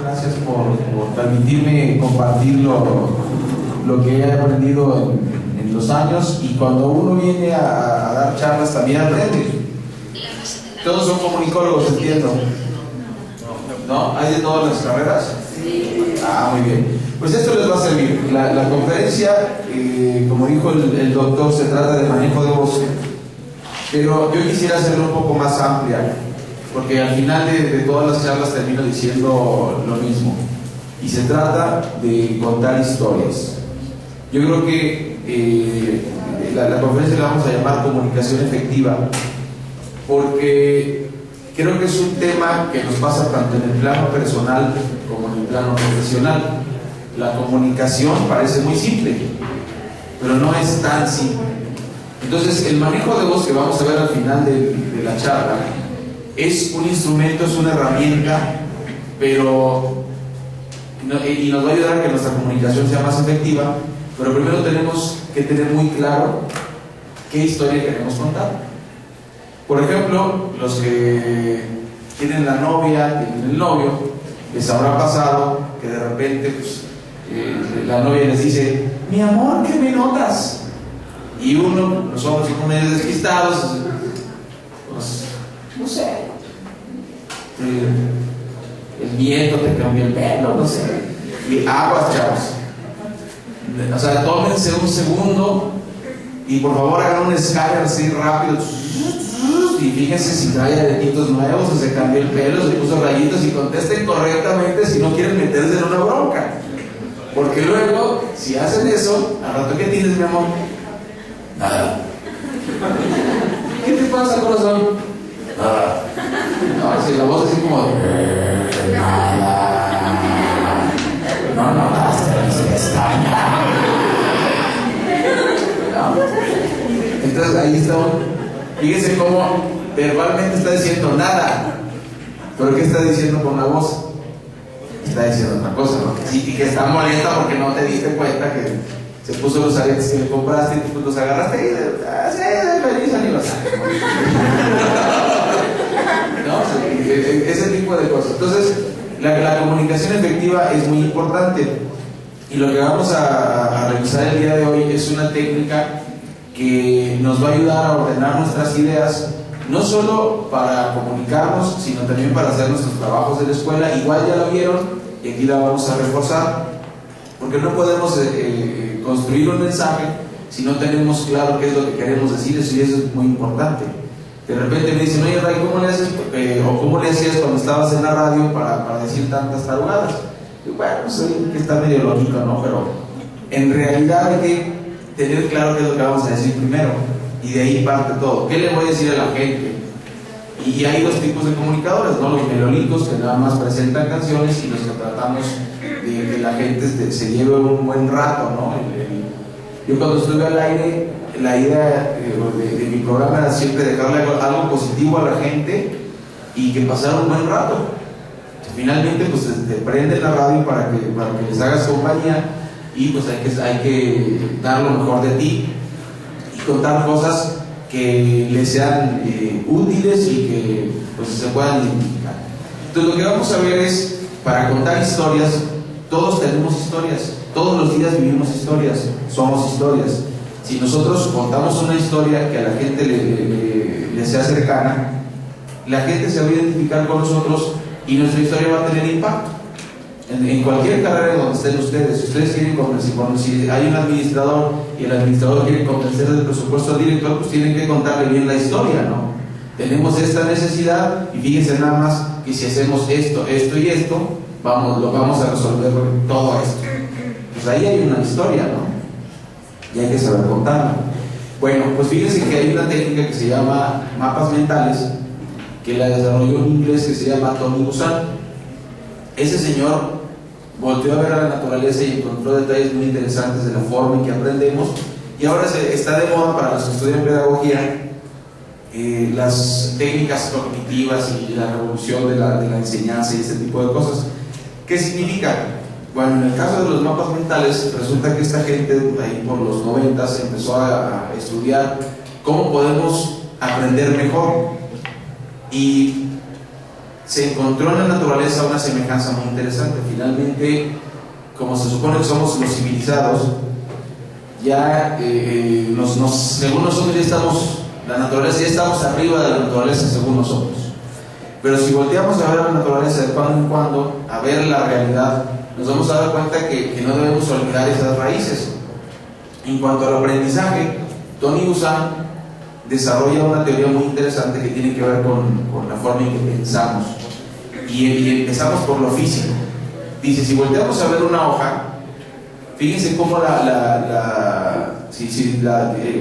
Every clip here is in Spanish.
gracias por permitirme compartir lo que he aprendido en los años, y cuando uno viene a dar charlas también aprende. Todos son comunicólogos, entiendo. ¿No? ¿Hay de todas las carreras? Sí. Ah, muy bien. Pues esto les va a servir. La conferencia, como dijo el doctor, se trata de manejo de voz, pero yo quisiera hacerlo un poco más amplia, porque al final de todas las charlas termino diciendo lo mismo, y se trata de contar historias. Yo creo que la conferencia la vamos a llamar comunicación efectiva, porque creo que es un tema que nos pasa tanto en el plano personal como en el plano profesional. La comunicación parece muy simple, pero no es tan simple. Entonces, el manejo de voz que vamos a ver al final de la charla es un instrumento, es una herramienta, pero y nos va a ayudar a que nuestra comunicación sea más efectiva. Pero primero tenemos que tener muy claro qué historia queremos contar. Por ejemplo, los que tienen la novia, tienen el novio, les habrá pasado que de repente pues, la novia les dice: mi amor, ¿qué me notas? Y los hombres son medio despistados, pues, no sé, el viento te cambió el pelo, no sé. Y aguas, chavos. O sea, tómense un segundo y por favor hagan un escáner así rápido. Y fíjense si trae aretitos nuevos, o se cambió el pelo, se puso rayitos, y contesten correctamente si no quieren meterse en una bronca. Porque luego, si hacen eso, al rato, ¿qué tienes, mi amor? Nada. ¿Qué te pasa, corazón? Nada. No, si la voz así como de nada. No, se extraña. No. Entonces ahí está. Fíjense cómo verbalmente está diciendo nada, pero ¿qué está diciendo con la voz? Está diciendo otra cosa, ¿no? Sí, y que está molesta porque no te diste cuenta que se puso los aretes que le compraste y pues los agarraste y feliz aniversario. ¿No? Ese tipo de cosas. Entonces, la comunicación efectiva es muy importante, y lo que vamos a revisar el día de hoy es una técnica que nos va a ayudar a ordenar nuestras ideas, no solo para comunicarnos, sino también para hacer nuestros trabajos de la escuela. Igual ya lo vieron y aquí la vamos a reforzar, porque no podemos construir un mensaje si no tenemos claro qué es lo que queremos decir. Eso es muy importante. De repente me dicen: oye, Ray, ¿cómo le haces? O ¿cómo le hacías cuando estabas en la radio para decir tantas tarugadas? Y bueno, pues que está medio lógico, ¿no? Pero en realidad hay que tener claro qué es lo que vamos a decir primero, y de ahí parte todo. ¿Qué le voy a decir a la gente? Y hay dos tipos de comunicadores, ¿no? Los melódicos, que nada más presentan canciones, y los que tratamos de que la gente se lleve un buen rato, ¿no? Yo cuando estuve al aire, la idea de mi programa era siempre dejarle algo positivo a la gente y que pasara un buen rato. Finalmente, pues te prende la radio para que les hagas compañía, y pues hay que dar lo mejor de ti y contar cosas que les sean útiles y que pues se puedan identificar. Entonces, lo que vamos a ver es, para contar historias, todos tenemos historias, todos los días vivimos historias, somos historias. Si nosotros contamos una historia que a la gente le sea cercana, la gente se va a identificar con nosotros y nuestra historia va a tener impacto. En cualquier carrera donde estén ustedes, si ustedes quieren convencer, si hay un administrador y el administrador quiere convencer del presupuesto al director, pues tienen que contarle bien la historia, ¿no? Tenemos esta necesidad, y fíjense nada más que si hacemos esto, esto y esto, lo vamos a resolver todo esto. Pues ahí hay una historia, ¿no? Y hay que saber contarla. Bueno, pues fíjense que hay una técnica que se llama mapas mentales, que la desarrolló un inglés que se llama Tony Buzan. Ese señor volteó a ver a la naturaleza y encontró detalles muy interesantes de la forma en que aprendemos, y ahora está de moda para los que estudian pedagogía las técnicas cognitivas y la revolución de la enseñanza y ese tipo de cosas. ¿Qué significa? Bueno, en el caso de los mapas mentales, resulta que esta gente ahí por los 90 empezó a estudiar cómo podemos aprender mejor, y se encontró en la naturaleza una semejanza muy interesante. Finalmente, como se supone que somos los civilizados, ya según nosotros ya estamos, la naturaleza, ya estamos arriba de la naturaleza según nosotros. Pero si volteamos a ver a la naturaleza de cuando en cuando, a ver la realidad, nos vamos a dar cuenta que no debemos olvidar esas raíces. En cuanto al aprendizaje, Tony Buzan desarrolla una teoría muy interesante que tiene que ver con la forma en que pensamos. Y empezamos por lo físico. Dice, si volteamos a ver una hoja, fíjense cómo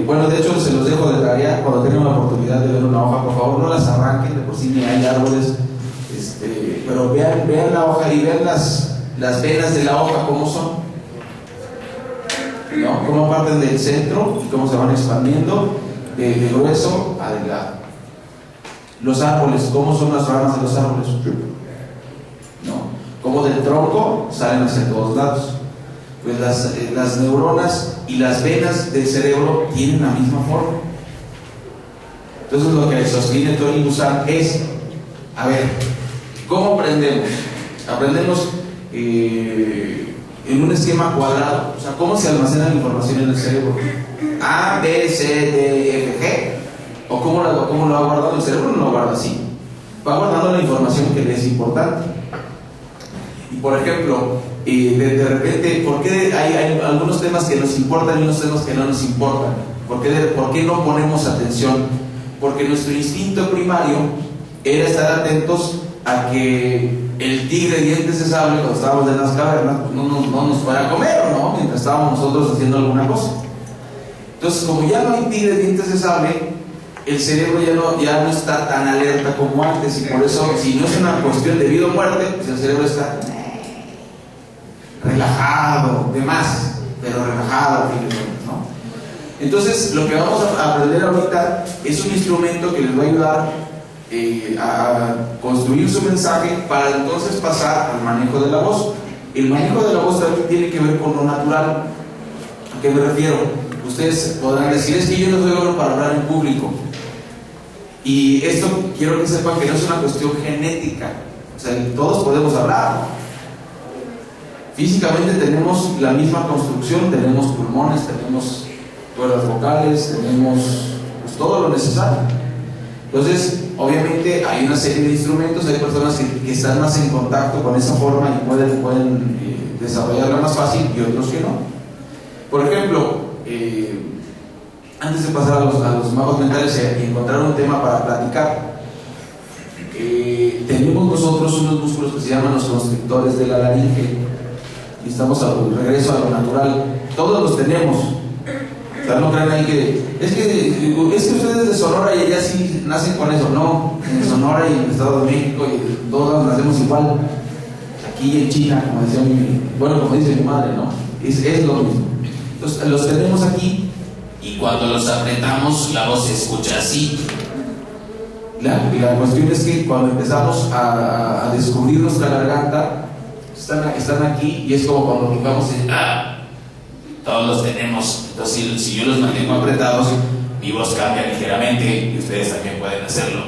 bueno, de hecho se los dejo de tarea cuando tengan la oportunidad de ver una hoja. Por favor, no las arranquen, de por sí ni hay árboles, pero vean la hoja y vean las venas de la hoja, cómo son, ¿no? Cómo parten del centro y cómo se van expandiendo de grueso a delgado. Los árboles, cómo son las ramas de los árboles, ¿no? Cómo del tronco salen hacia todos lados. Pues las neuronas y las venas del cerebro tienen la misma forma. Entonces lo que sostiene Tony Buzan es, a ver, ¿cómo aprendemos? Aprendemos en un esquema cuadrado. O sea, ¿cómo se almacena la información en el cerebro? A, B, C, D, F, G. ¿O cómo lo va guardando? El cerebro no lo guarda así. Va guardando la información que le es importante. Y por ejemplo, de repente, ¿por qué hay algunos temas que nos importan y unos temas que no nos importan? ¿Por qué no ponemos atención? Porque nuestro instinto primario era estar atentos a que el tigre dientes de sable, cuando estábamos en las cavernas, pues no nos fuera a comer, ¿no? Mientras estábamos nosotros haciendo alguna cosa. Entonces, como ya no hay tigre dientes de sable, el cerebro ya no está tan alerta como antes, y por eso, si no es una cuestión de vida o muerte, pues el cerebro está relajado, de más, pero relajado, ¿no? Entonces, lo que vamos a aprender ahorita es un instrumento que les va a ayudar a construir su mensaje para entonces pasar al manejo de la voz. El manejo de la voz también tiene que ver con lo natural. ¿A qué me refiero? Ustedes podrán decir, es que yo no soy bueno para hablar en público. Y esto quiero que sepan que no es una cuestión genética. O sea, todos podemos hablar. Físicamente tenemos la misma construcción, tenemos pulmones, tenemos cuerdas vocales, tenemos pues, todo lo necesario. Entonces, obviamente hay una serie de instrumentos, hay personas que están más en contacto con esa forma y pueden desarrollarla más fácil, y otros que no. Por ejemplo, antes de pasar a los mapos mentales y encontrar un tema para platicar, tenemos nosotros unos músculos que se llaman los constrictores de la laringe. Y estamos al regreso a lo natural. Todos los tenemos. O sea, no crean ahí que es que ustedes de Sonora y allá sí nacen con eso. No, en Sonora y en el Estado de México y todos nacemos igual. Aquí en China, como decía como dice mi madre, ¿no? Es lo mismo. Entonces los tenemos aquí, y cuando los apretamos la voz se escucha así. La cuestión es que cuando empezamos a descubrir nuestra garganta, están aquí, y es como cuando jugamos todos los tenemos. Entonces, si yo los mantengo apretados, mi voz cambia ligeramente, y ustedes también pueden hacerlo.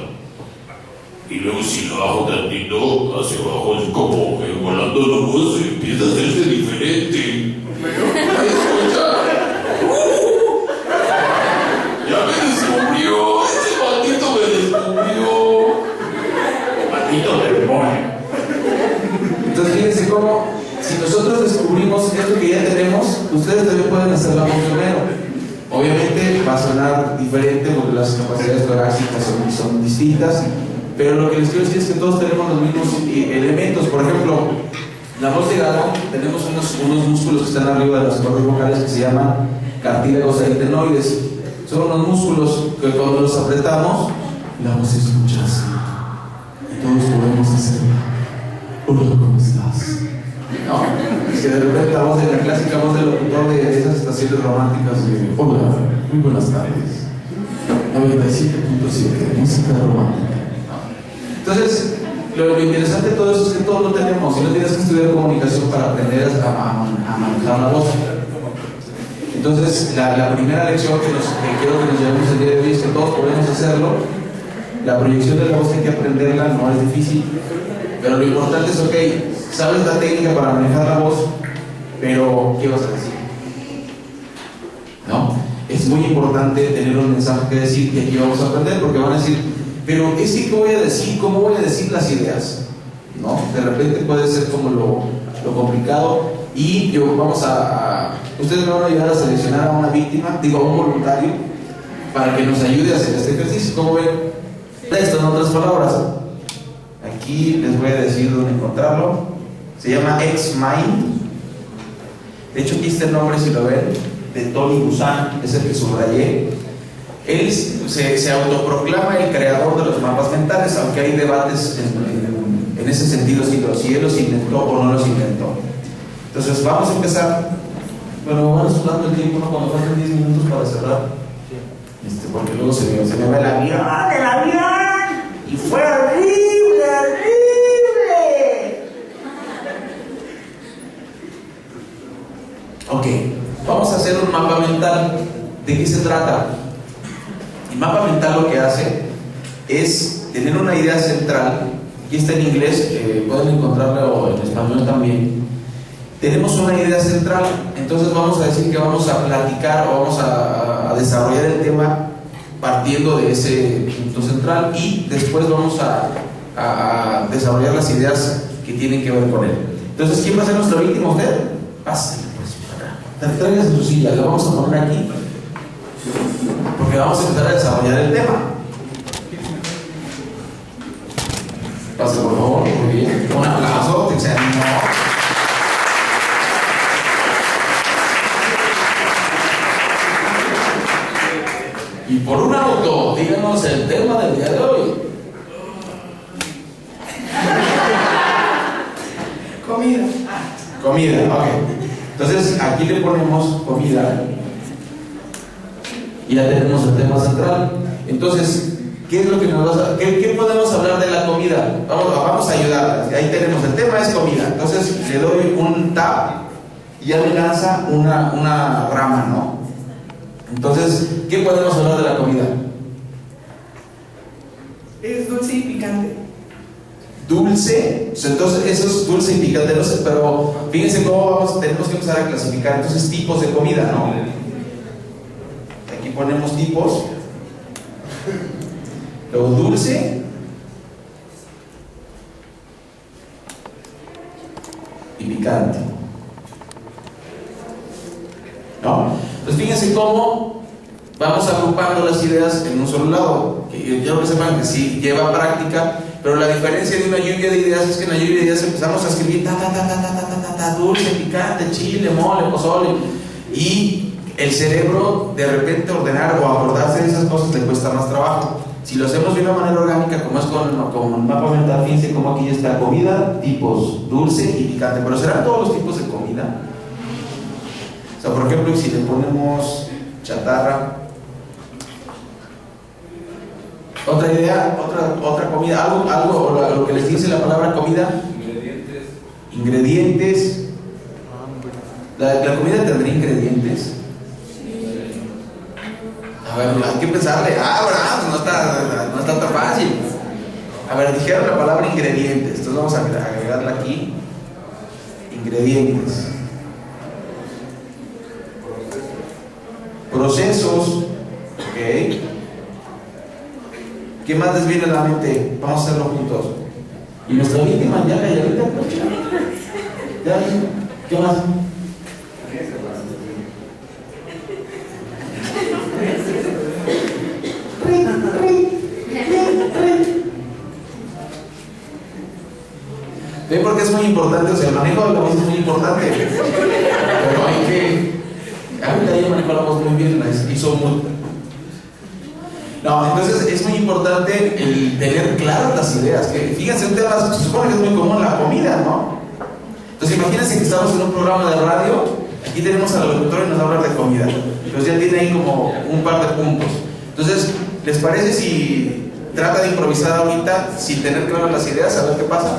Y luego si lo bajo tantito hacia abajo, es como que volando la voz empieza a hacerse diferente. ¿Me escuchan? ¡Ya me descubrió! ¡Ese maldito me descubrió! ¡Maldito demonio! Entonces fíjense cómo, si nosotros descubrimos esto que ya tenemos, ustedes también pueden hacer la voz primero. Obviamente va a sonar diferente porque las capacidades torácicas son distintas, pero lo que les quiero decir es que todos tenemos los mismos elementos. Por ejemplo, la voz de Gala, tenemos unos músculos que están arriba de las cuerdas vocales que se llaman cartílagos aritenoides. Son unos músculos que cuando los apretamos, la voz se escucha así. Y todos podemos hacerlo. Hola, ¿cómo estás? No, es que de repente la clásica voz del locutor de esas estaciones románticas. Hola, muy buenas tardes. 97.7, música romántica. Entonces, lo interesante de todo eso es que todos lo tenemos, y no tienes que estudiar comunicación para aprender a manejar la voz. Entonces, la primera lección que quiero que nos llevemos el día de hoy es que todos podemos hacerlo, La proyección de la voz hay que aprenderla, no es difícil, pero lo importante es, ok, sabes la técnica para manejar la voz, pero ¿qué vas a decir? ¿No? Es muy importante tener un mensaje que decir, y aquí vamos a aprender, porque van a decir, pero es que ¿qué voy a decir? ¿Cómo voy a decir las ideas? ¿No? De repente puede ser como lo complicado, y ustedes me van a ayudar a seleccionar a una víctima, a un voluntario, para que nos ayude a hacer este ejercicio. ¿Cómo ven? Esto en otras palabras. Aquí les voy a decir dónde encontrarlo. Se llama X-Mind. De hecho, aquí está el nombre, si lo ven, de Tony Buzan, es el que subrayé. Él se autoproclama el creador de los mapas mentales, aunque hay debates en ese sentido, si él los inventó o no los inventó. Entonces, vamos a empezar. Bueno, van sudando el tiempo, ¿no? Cuando faltan 10 minutos para cerrar. Porque luego se me va el avión, y fue horrible. Ok, vamos a hacer un mapa mental. ¿De qué se trata? El mapa mental lo que hace es tener una idea central. Aquí está en inglés, pueden encontrarlo en español también. Tenemos una idea central, entonces vamos a decir que vamos a platicar o vamos a desarrollar el tema partiendo de ese punto central, y después vamos a desarrollar las ideas que tienen que ver con él. Entonces, ¿quién va a ser nuestra víctima? ¿Usted? Pásale, pues, para acá. Traigas en su silla, lo vamos a poner aquí, porque vamos a empezar a desarrollar el tema. Pase, por favor, muy bien. Un aplauso, te examino. Y por un auto, díganos el tema del día de hoy. Comida, ok. Entonces aquí le ponemos comida y ya tenemos el tema central. Entonces, ¿qué es lo que nos vas a, qué podemos hablar de la comida? Vamos a ayudar. Ahí tenemos, el tema es comida. Entonces le doy un tap y ya me lanza una rama, ¿no? Entonces, ¿qué podemos hablar de la comida? Es dulce y picante. Dulce, entonces eso es dulce y picante, no sé, pero fíjense cómo tenemos que empezar a clasificar entonces tipos de comida, ¿no? Aquí ponemos tipos. Luego dulce y picante, ¿no? Entonces fíjense cómo vamos agrupando las ideas en un solo lado. Quiero que sepan que sí lleva práctica, pero la diferencia de una lluvia de ideas es que en la lluvia de ideas empezamos a escribir dulce, picante, chile, mole, pozole, y el cerebro de repente ordenar o acordarse de esas cosas le cuesta más trabajo. Si lo hacemos de una manera orgánica, como es con un mapa mental, fíjense como aquí está comida, tipos, dulce y picante, pero ¿serán todos los tipos de comida? O sea, por ejemplo, si le ponemos chatarra, otra idea, otra comida, algo lo que les dice la palabra comida. Ingredientes. ¿La comida tendría ingredientes? A ver, hay que pensarle. ¿Verdad? No está tan fácil. A ver, dijeron la palabra ingredientes, entonces vamos a agregarla aquí. Ingredientes. Procesos. Ok. ¿Qué más les viene a la mente? Vamos a hacerlo juntos. Y nuestra víctima ya calladita. Ya, ¿qué más? ¿Ven por qué es muy importante? O sea, el manejo de la voz es muy importante. Pero hay que... Ahorita ella manejó la voz muy bien, la hizo muy... No, entonces es muy importante el tener claras las ideas. Que, fíjense, un tema, se supone que es muy común la comida, ¿no? Entonces imagínense que estamos en un programa de radio, aquí tenemos al locutor y nos va a hablar de comida. Entonces ya tiene ahí como un par de puntos. Entonces, ¿les parece si trata de improvisar ahorita sin tener claras las ideas? A ver qué pasa.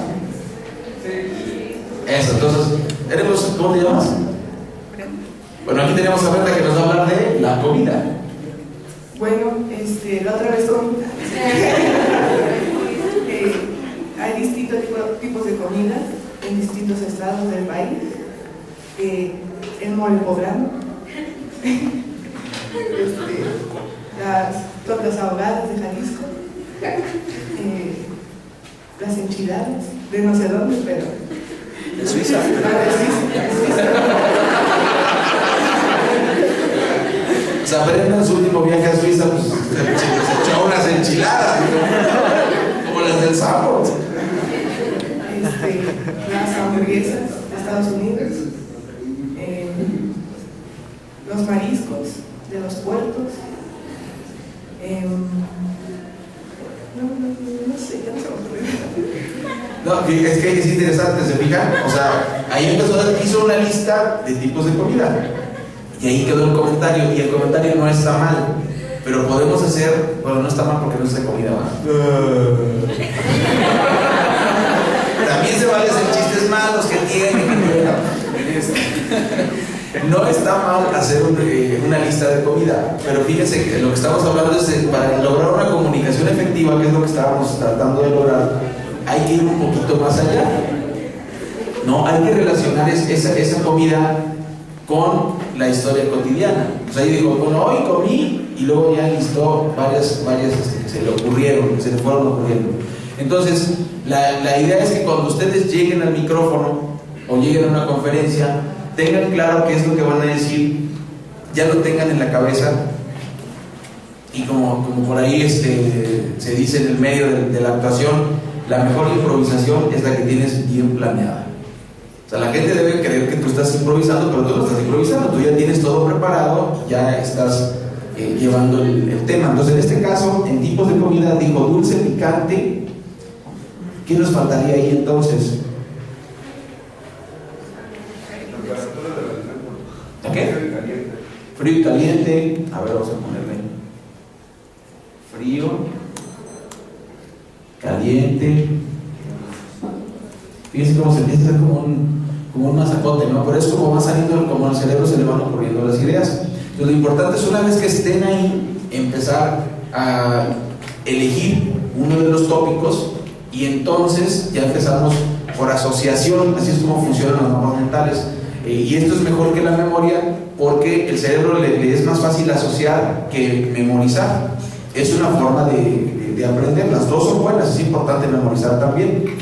Eso, entonces, ¿cómo te llamas? Bueno, aquí tenemos a Brenda que nos va a hablar de la comida. Bueno, la otra vez comida. comida en distintos estados del país. El mole poblano, las tortas ahogadas de Jalisco, las enchiladas de no sé dónde, pero de Suiza. de Suiza. O sea, Brenda en su último viaje a Suiza, pues se echó unas enchiladas, ¿no? Como las del sábado. Las hamburguesas de Estados Unidos, los mariscos de los puertos, no sé, ya no se me ocurre. No, es que es interesante, ¿se fijan? O sea, ahí empezó, hizo una lista de tipos de comida. Y ahí quedó el comentario, y el comentario no está mal, pero podemos hacer, bueno, no está mal porque no es de comida, ¿no? También se vale hacer chistes malos que tienen. No está mal hacer una lista de comida, pero fíjense que lo que estamos hablando es para lograr una comunicación efectiva, que es lo que estábamos tratando de lograr, hay que ir un poquito más allá. No, hay que relacionar esa comida con la historia cotidiana. O sea, ahí dijo, bueno, hoy comí, y luego ya listó varias que se le fueron ocurriendo. Entonces, la idea es que cuando ustedes lleguen al micrófono o lleguen a una conferencia, tengan claro qué es lo que van a decir, ya lo tengan en la cabeza, y como por ahí se dice en el medio de la actuación, la mejor improvisación es la que tienes bien planeada. O sea, la gente debe creer que tú estás improvisando, pero tú no estás improvisando, tú ya tienes todo preparado, ya estás llevando el tema. Entonces, en este caso, en tipos de comida, dijo dulce, picante. ¿Qué nos faltaría ahí entonces? ¿Qué? Frío y caliente. A ver, vamos a ponerle frío, caliente. Fíjense cómo se empieza como un mazacote, ¿no? Pero es como va saliendo, como al cerebro se le van ocurriendo las ideas. Entonces, lo importante es, una vez que estén ahí, empezar a elegir uno de los tópicos, y entonces ya empezamos por asociación. Así es como funcionan los mapas mentales. Y esto es mejor que la memoria, porque el cerebro le es más fácil asociar que memorizar. Es una forma de aprender. Las dos son buenas, es importante memorizar también.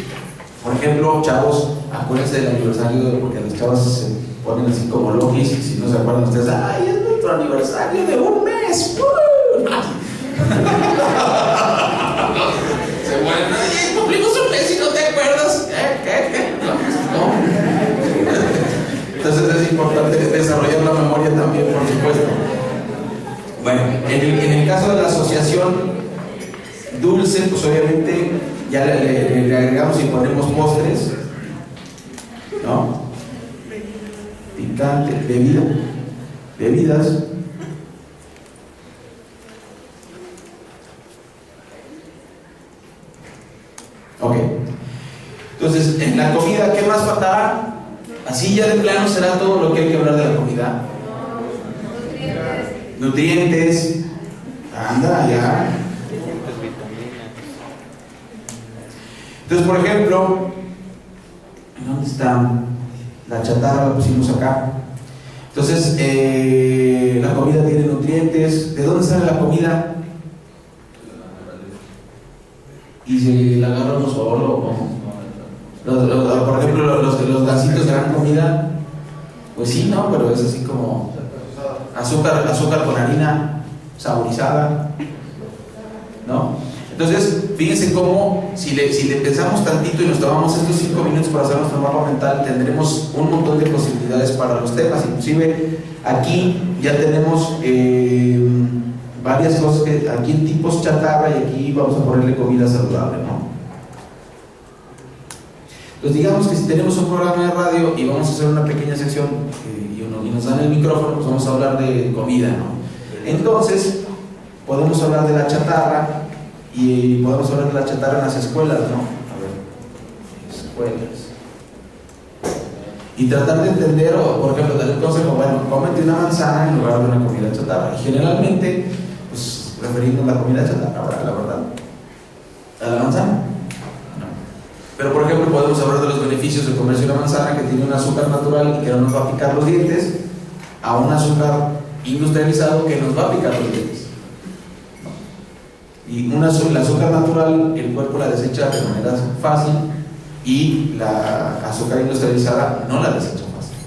Por ejemplo, chavos, acuérdense del aniversario, porque las chavas se ponen así como loquis, y si no se acuerdan ustedes, ¡ay, es nuestro aniversario de un mes! Se mueren, ¡ay, cumplimos un mes y no te acuerdas! ¿Qué? No. Entonces es importante desarrollar la memoria también, por supuesto. Bueno, en el caso de la asociación dulce, pues obviamente ya le agregamos y ponemos postres, ¿no? Picante, bebidas. Ok. Entonces, en la comida, ¿qué más faltará? Así ya de plano será todo lo que hay que hablar de la comida. Nutrientes. Anda, ya. Entonces, por ejemplo, ¿dónde está? La chatarra la pusimos acá. Entonces, la comida tiene nutrientes. ¿De dónde sale la comida? ¿Y si la agarramos solo o cómo? Por ejemplo, los gansitos dan comida. Pues sí, no, pero es así como azúcar con harina saborizada, ¿no? Entonces, fíjense cómo si le pensamos tantito y nos tomamos estos 5 minutos para hacer nuestro mapa mental, tendremos un montón de posibilidades para los temas. Inclusive aquí ya tenemos varias cosas, aquí en tipos chatarra, y aquí vamos a ponerle comida saludable, ¿no? Pues digamos que si tenemos un programa de radio y vamos a hacer una pequeña sección y nos dan el micrófono, pues vamos a hablar de comida, ¿no? Entonces, podemos hablar de la chatarra, y podemos hablar de la chatarra en las escuelas, ¿no? A ver, escuelas. Y tratar de entender, o por ejemplo, dar el consejo, bueno, cómete una manzana en lugar de una comida chatarra. Y generalmente, pues, preferimos la comida chatarra, ahora, la verdad, a la manzana. Pero por ejemplo podemos hablar de los beneficios beneficios de comerse una manzana que tiene un azúcar natural y que no nos va a picar los dientes, a un azúcar industrializado que nos va a picar los dientes. Y el azúcar natural, el cuerpo la desecha de manera fácil, y la azúcar industrializada no la desecha fácil.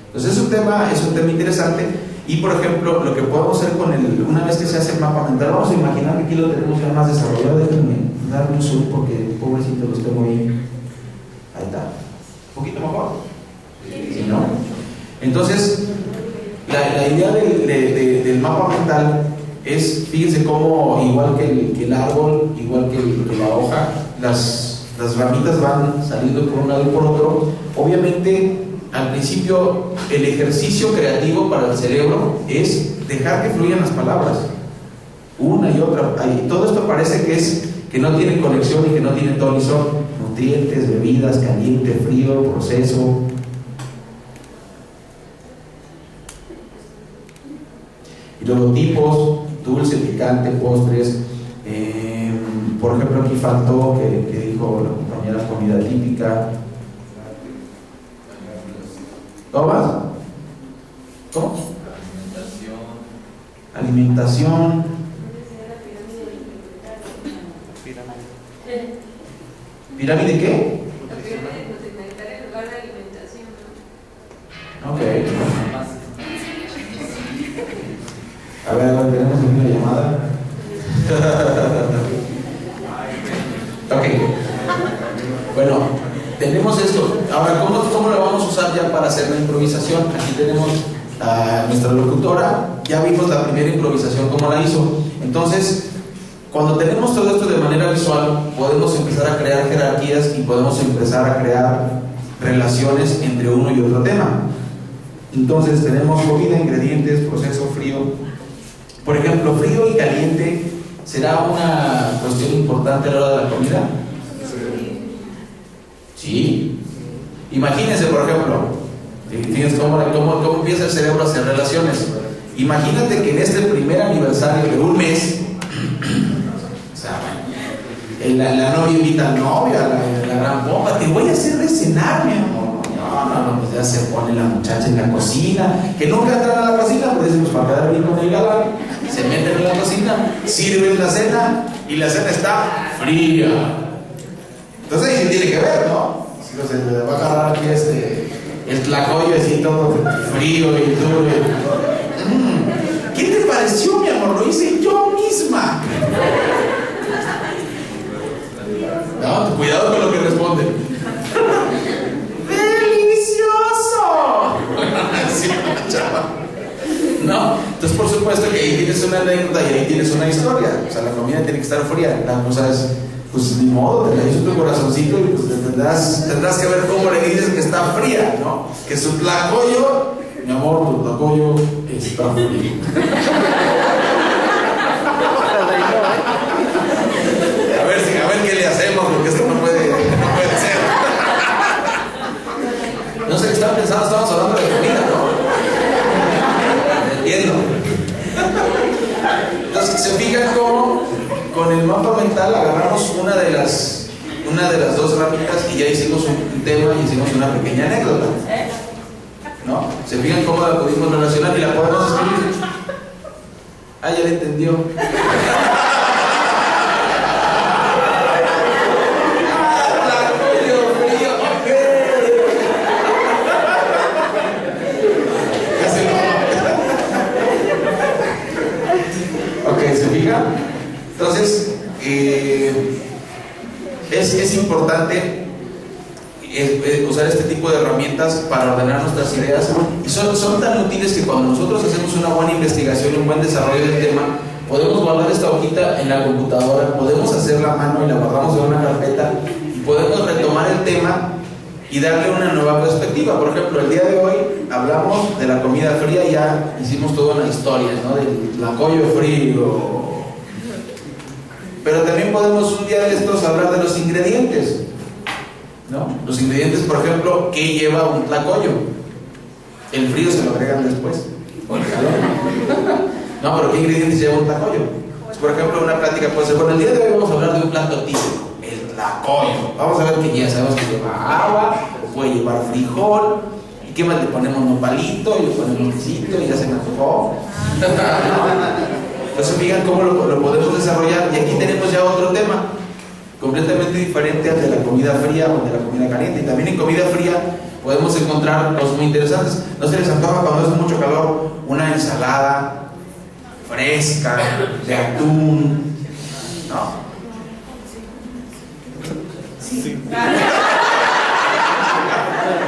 Entonces es un tema interesante. Y por ejemplo, lo que podemos hacer una vez que se hace el mapa mental, vamos a imaginar que aquí lo tenemos ya más desarrollado. Déjenme darle un zoom porque pobrecito los tengo ahí. Ahí está. ¿Un poquito mejor? ¿Sí, no? Entonces, la idea del mapa mental es, fíjense cómo, igual que el árbol, igual que la hoja, las ramitas van saliendo por un lado y por otro. Obviamente, al principio, el ejercicio creativo para el cerebro es dejar que fluyan las palabras, una y otra. Todo esto parece que no tiene conexión y que no tiene ton y son. Nutrientes, bebidas, caliente, frío, proceso. Y luego tipos, dulce, picante, postres. Por ejemplo, aquí faltó que dijo la compañera, comida típica. ¿Cómo más? ¿Cómo? Alimentación. ¿Pirámide qué? La pirámide continental en lugar de alimentación, ¿no? Ok. A ver, tenemos una llamada. Ok. Bueno, tenemos esto. Ahora, ¿cómo lo vamos a usar ya para hacer la improvisación? Aquí tenemos a nuestra locutora. Ya vimos la primera improvisación, cómo la hizo. Entonces, cuando tenemos todo esto de manera visual, podemos empezar a crear jerarquías y podemos empezar a crear relaciones entre uno y otro tema. Entonces, tenemos comida, ingredientes, proceso, frío. Por ejemplo, frío y caliente, ¿será una cuestión importante a la hora de la comida? Sí. Imagínense, por ejemplo, fíjense cómo empieza el cerebro a hacer relaciones. Imagínate que en este primer aniversario de un mes, o sea, la novia invita al novio, la gran bomba, te voy a hacer de cenar, mi amor. No, pues ya se pone la muchacha en la cocina, que nunca entran a la cocina, pues decimos, para quedar bien con el galán, se meten en la cocina, sirven la cena y la cena está fría. Entonces ahí sí tiene que ver, ¿no? Si no se le va a agarrar aquí el tlacoyo así todo frío y duro. ¿Qué te pareció, mi amor? Lo hice yo misma. No, cuidado con lo que responde. ¿No? Entonces, por supuesto que ahí tienes una anécdota y ahí tienes una historia. O sea, la comida tiene que estar fría. La cosa es, pues ni modo, te la hizo tu corazoncito y pues tendrás que ver cómo le dices que está fría, ¿no? Que su tlacoyo, mi amor, tu tlacoyo está frío. A ver qué le hacemos, porque esto no puede ser. No sé qué estaban pensando, estamos hablando de comida, ¿no? Entiendo. Entonces, se fijan cómo con el mapa mental agarramos una de las dos ramitas y ya hicimos un tema y hicimos una pequeña anécdota, ¿no? Se fijan cómo la pudimos relacionar y la podemos escribir. Ah, ya le entendió. Entonces, es importante usar este tipo de herramientas para ordenar nuestras ideas, y son tan útiles que cuando nosotros hacemos una buena investigación y un buen desarrollo del tema, podemos guardar esta hojita en la computadora, podemos hacerla a mano y la guardamos en una carpeta y podemos retomar el tema y darle una nueva perspectiva. Por ejemplo, el día de hoy hablamos de la comida fría y ya hicimos toda una historia, ¿no? Del tlacoyo frío. Pero también podemos un día de estos hablar de los ingredientes, ¿no? Los ingredientes, por ejemplo, ¿qué lleva un tlacoyo? El frío se lo agregan después, o el calor. No, pero ¿qué ingredientes lleva un tlacoyo? Pues, por ejemplo, una plática puede ser, bueno, el día de hoy vamos a hablar de un plato típico, el la pollo. Vamos a ver que ya sabemos que lleva agua, puede llevar frijol. ¿Y qué más le ponemos? Un palito y le ponemos un quesito y ya se me antojó. Entonces, fíjense cómo lo podemos desarrollar. Y aquí tenemos ya otro tema completamente diferente al de la comida fría o de la comida caliente. Y también en comida fría podemos encontrar cosas muy interesantes. ¿No se les antoja cuando hace mucho calor una ensalada fresca de atún? ¿No? Sí.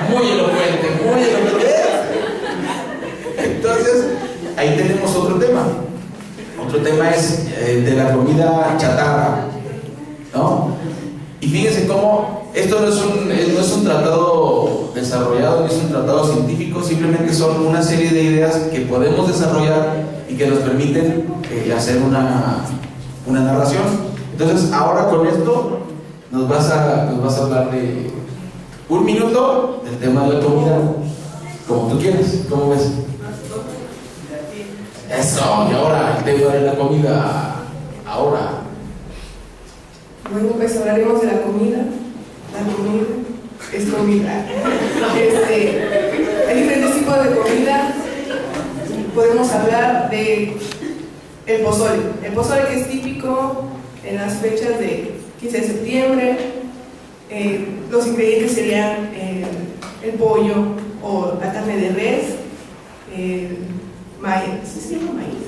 Muy elocuente, muy elocuente. Entonces, ahí tenemos otro tema. Otro tema es de la comida chatarra, ¿no? Y fíjense cómo esto no es un tratado desarrollado, no es un tratado científico, simplemente son una serie de ideas que podemos desarrollar y que nos permiten hacer una narración. Entonces, ahora con esto nos vas a hablar de un minuto del tema de la comida, como tú quieras. ¿Cómo ves? Eso, y ahora el tema de la comida. Ahora. Bueno, pues hablaremos de la comida. La comida es comida. Hay diferentes tipos de comida. Podemos hablar de el pozole. El pozole que es típico en las fechas de 15 de septiembre. Los ingredientes serían el pollo o la carne de res, maíz. ¿Sí se llama maíz?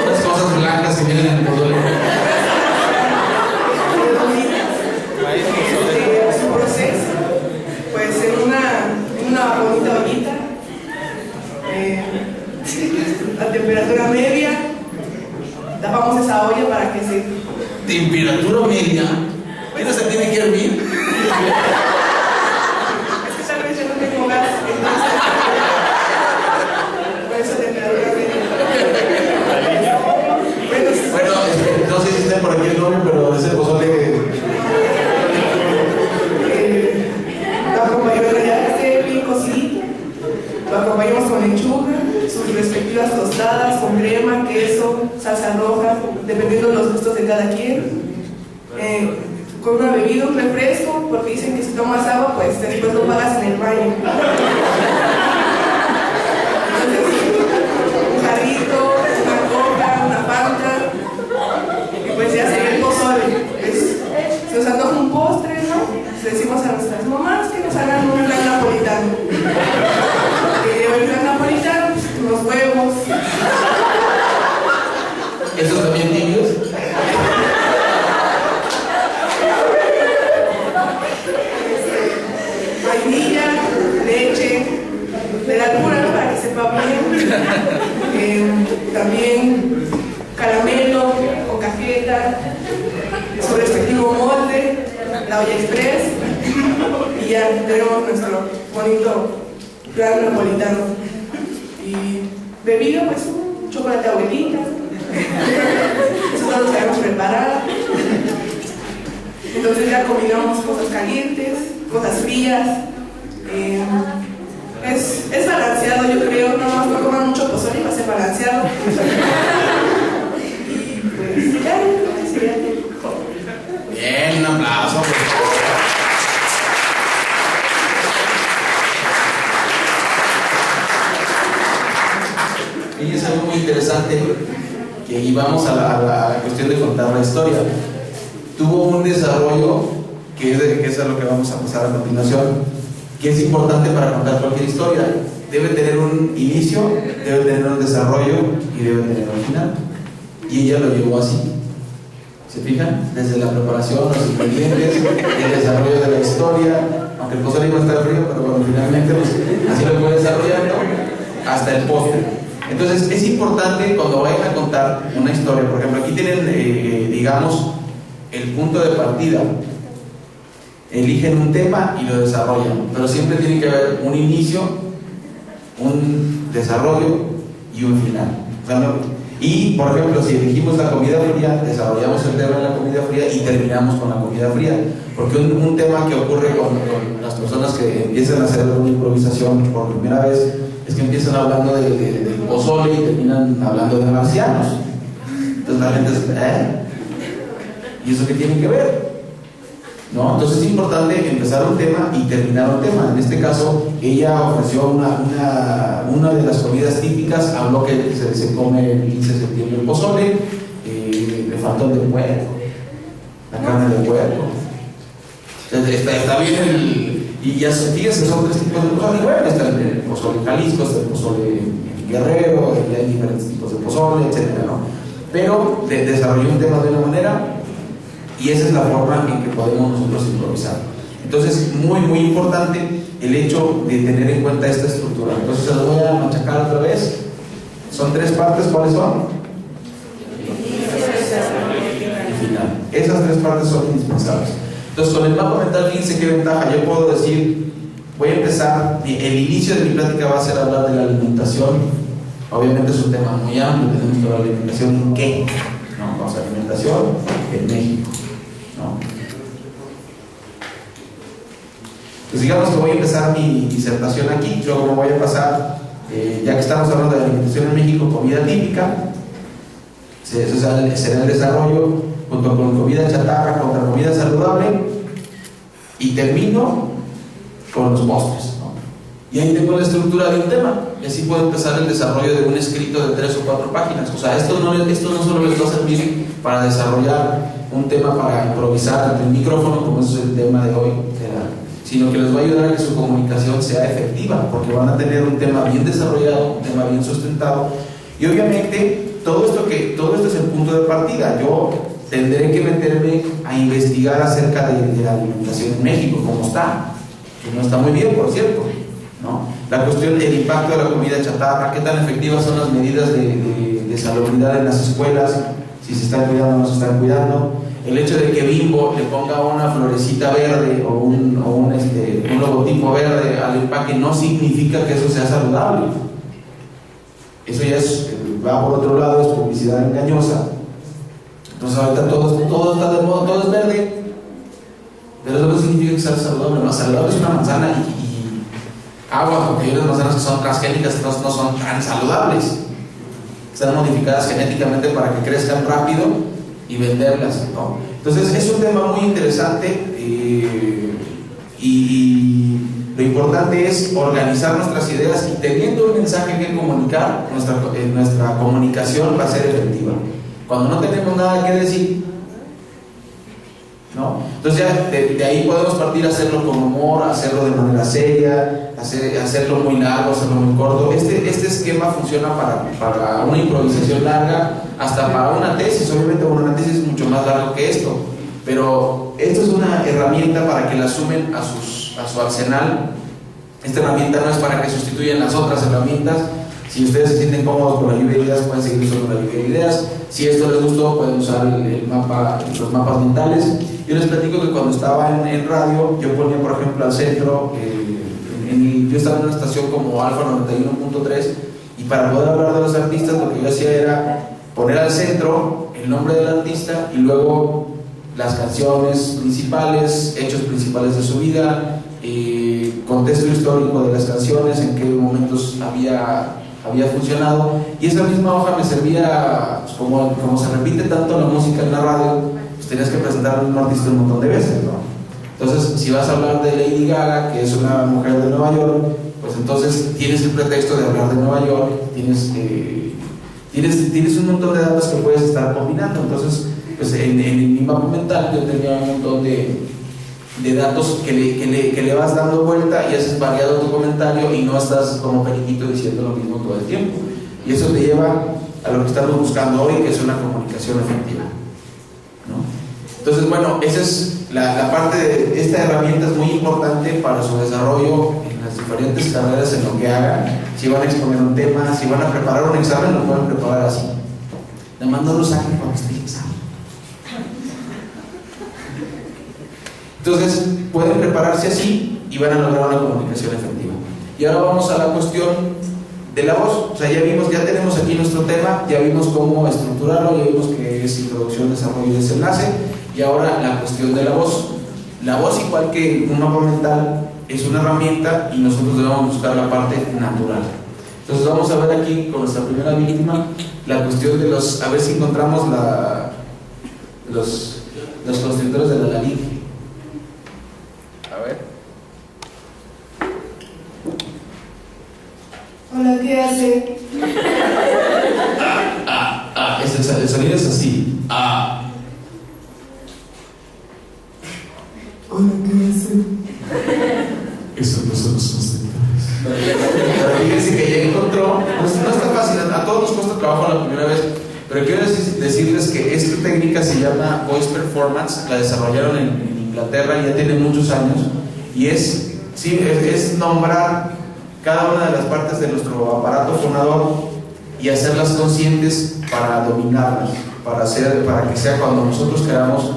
Las cosas blancas que vienen en el pozole. Su proceso, pues en una bonita ollita, a temperatura media, tapamos esa olla para que se... Temperatura media. ¿Qué no se tiene que hervir? Es que tal vez yo no tengo gas, entonces... Por eso temperatura media. Bueno, no sé si está por aquí el nombre, pero ese pozole... Lo acompañamos ya que esté bien cocidito. Lo acompañamos con lechuga, sus respectivas tostadas, con crema, queso, salsa roja, dependiendo de los gustos de cada quien. Con una bebida, un refresco, porque dicen que si tomas agua, pues después lo pagas en el baño. Entonces, un jarrito, una coca, una fanta, y pues ya sería el pozole. Pues, se nos antoja un postre, ¿no? Le decimos a nuestras mamás que nos hagan un plan napolitano. Que lleva el plan napolitano, pues, unos huevos. ¿Esos también tibios? Vainilla, leche, de la pura, ¿no? Para que sepa bien. También caramelo o cajeta, su respectivo molde, la olla express, y ya tenemos nuestro bonito plan napolitano. Y bebida, pues un chocolate abuelita. Eso no lo sabemos preparar. Entonces ya combinamos cosas calientes, cosas frías. Es balanceado, yo creo. No coman mucho pozole, va a ser balanceado. Y pues ya, creo que sería todo. Bien, un aplauso. Y es algo muy interesante que y vamos a la cuestión de contar la historia. Tuvo un desarrollo que es a lo que vamos a pasar a continuación, que es importante para contar cualquier historia. Debe tener un inicio, debe tener un desarrollo y debe tener un final. Y ella lo llevó así. ¿Se fijan? Desde la preparación, los ingredientes, el desarrollo de la historia, aunque el pozole iba a estar frío, pero bueno, finalmente pues, así lo fue desarrollando hasta el postre. Entonces es importante cuando vayan a contar una historia, por ejemplo, aquí tienen, digamos, el punto de partida. Eligen un tema y lo desarrollan, pero siempre tiene que haber un inicio, un desarrollo y un final. O sea, y, por ejemplo, si elegimos la comida fría, desarrollamos el tema de la comida fría y terminamos con la comida fría. Porque un tema que ocurre con las personas que empiezan a hacer una improvisación por primera vez es que empiezan hablando del pozole y terminan hablando de marcianos. Entonces la gente dice, ¿Y eso qué tiene que ver? ¿No? Entonces es importante empezar un tema y terminar un tema. En este caso, ella ofreció una de las comidas típicas, habló que se come el 15 de septiembre el pozole, le faltó el de puerco, la carne de puerco. Está bien y ya se fíjense, son tres tipos de pozole. Bueno, está el pozole Jalisco, está el pozole Guerrero, hay diferentes tipos de pozole, etcétera, ¿no? Pero desarrolló un tema de una manera y esa es la forma en que podemos nosotros improvisar. Entonces, muy, muy importante el hecho de tener en cuenta esta estructura. Entonces, se los voy a machacar otra vez. Son tres partes, ¿cuáles son? El final. Esas tres partes son indispensables. Entonces, con el mapa mental, fíjense qué ventaja. Yo puedo decir, voy a empezar, el inicio de mi plática va a ser hablar de la alimentación. Obviamente es un tema muy amplio, tenemos que hablar de alimentación en qué, ¿no? Vamos a alimentación en México, ¿no? Pues digamos que voy a empezar mi disertación aquí, luego me voy a pasar, ya que estamos hablando de alimentación en México, comida típica, eso será el desarrollo, junto con comida chatarra contra comida saludable, y termino con los postres, ¿no? Y ahí tengo la estructura de un tema, y así puedo empezar el desarrollo de un escrito de 3 o 4 páginas. O sea, esto no solo les va a servir para desarrollar un tema para improvisar ante el micrófono, como es el tema de hoy, sino que les va a ayudar a que su comunicación sea efectiva, porque van a tener un tema bien desarrollado, un tema bien sustentado, y obviamente todo esto es el punto de partida. Yo tendré que meterme a investigar acerca de la alimentación en México, cómo está, que no está muy bien, por cierto, ¿no? La cuestión del impacto de la comida chatarra, qué tan efectivas son las medidas de salubridad en las escuelas, si se están cuidando o no se están cuidando. El hecho de que Bimbo le ponga una florecita verde o un logotipo verde al empaque no significa que eso sea saludable. Eso ya va por otro lado, es publicidad engañosa. Entonces ahorita todo está de moda, todo es verde, pero eso no significa que sea saludable. Lo saludable es una manzana y agua, porque hay unas manzanas que son transgénicas, no son tan saludables. Están modificadas genéticamente para que crezcan rápido y venderlas, ¿no? Entonces es un tema muy interesante y lo importante es organizar nuestras ideas y teniendo un mensaje que comunicar, nuestra comunicación va a ser efectiva. Cuando no tenemos nada que decir, ¿no? Entonces ya de ahí podemos partir a hacerlo con humor, hacerlo de manera seria, hacerlo muy largo, hacerlo muy corto. Este esquema funciona para una improvisación larga, hasta para una tesis. Obviamente una tesis es mucho más largo que esto, pero esto es una herramienta para que la sumen a su arsenal. Esta herramienta no es para que sustituyan las otras herramientas. Si ustedes se sienten cómodos con la lluvia de ideas, pueden seguir usando la lluvia de ideas. Si esto les gustó, pueden usar los mapas mentales. Yo les platico que cuando estaba en radio, yo ponía, por ejemplo, al centro, yo estaba en una estación como Alfa 91.3, y para poder hablar de los artistas, lo que yo hacía era poner al centro el nombre del artista y luego las canciones principales, hechos principales de su vida, contexto histórico de las canciones, en qué momentos había funcionado, y esa misma hoja me servía, pues, como se repite tanto la música en la radio, pues tenías que presentar al mismo artista un montón de veces, ¿no? Entonces, si vas a hablar de Lady Gaga, que es una mujer de Nueva York, pues entonces tienes el pretexto de hablar de Nueva York, tienes un montón de datos que puedes estar combinando. Entonces, pues en mi mapa mental yo tenía un montón de datos que le vas dando vuelta y haces variado tu comentario y no estás como periquito diciendo lo mismo todo el tiempo. Y eso te lleva a lo que estamos buscando hoy, que es una comunicación efectiva, ¿no? Entonces, bueno, esa es la parte de esta herramienta. Es muy importante para su desarrollo en las diferentes carreras, en lo que hagan. Si van a exponer un tema, si van a preparar un examen, lo pueden preparar así. Nada más no lo saquen cuando esté el examen. Entonces, pueden prepararse así y van a lograr una comunicación efectiva. Y ahora vamos a la cuestión de la voz. O sea, ya tenemos aquí nuestro tema, ya vimos cómo estructurarlo, ya vimos que es introducción, desarrollo y desenlace. Y ahora la cuestión de la voz. La voz, igual que un mapa mental, es una herramienta y nosotros debemos buscar la parte natural. Entonces vamos a ver aquí con nuestra primera víctima la cuestión de a ver si encontramos los constrictores de la laringe. A ver. Hola, ¿qué hace? El sonido es así. Hola, ¿qué hace? Esos no son los constrictores. Pero fíjense que ya encontró, no está fácil, a todos nos cuesta trabajo la primera vez, pero quiero decirles que esta técnica se llama Voice Performance, la desarrollaron en Inglaterra, ya tiene muchos años, y es nombrar cada una de las partes de nuestro aparato fonador y hacerlas conscientes para dominarlas, para que sea cuando nosotros queramos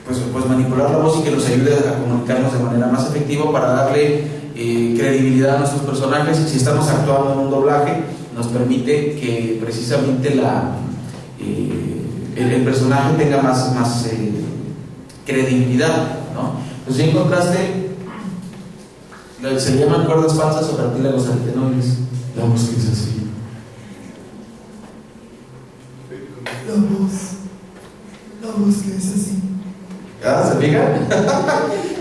pues manipular la voz y que nos ayude a comunicarnos de manera más efectiva para darle credibilidad a nuestros personajes. Si estamos actuando en un doblaje, nos permite que precisamente el personaje tenga más credibilidad, ¿no? Pues ya encontraste, se llaman cuerdas falsas o cartílagos aritenoides. La voz que es así. La voz que es así. ¿Se fijan?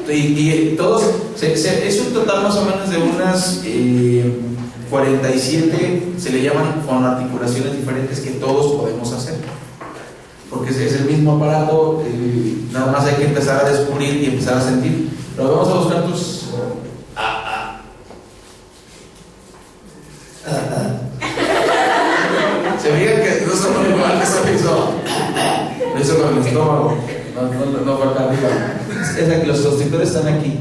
y todos, es un total más o menos de unas 47, se le llaman fonoarticulaciones diferentes que todos podemos hacer. Porque es el mismo aparato, nada más hay que empezar a descubrir y empezar a sentir. Pero vamos a buscar tus... Se fijan que no son igual, lo hizo con el estómago. No fue acá arriba. Es que los constrictores están aquí.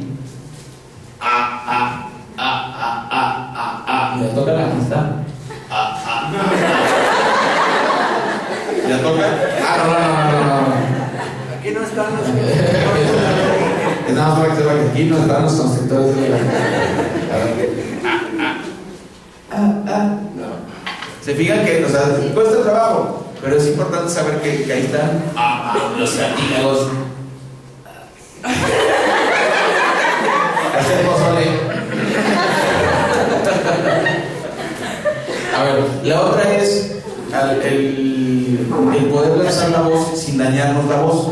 ¿Le tocan aquí? ¿Está? ¿Le tocan? No. Aquí no están los Es nada más para que sepa que aquí no están los constrictores de la... Se fijan que, cuesta trabajo, pero es importante saber que ahí están los cartílagos. Hacer pozole. A ver, la otra es el poder lanzar la voz sin dañarnos la voz.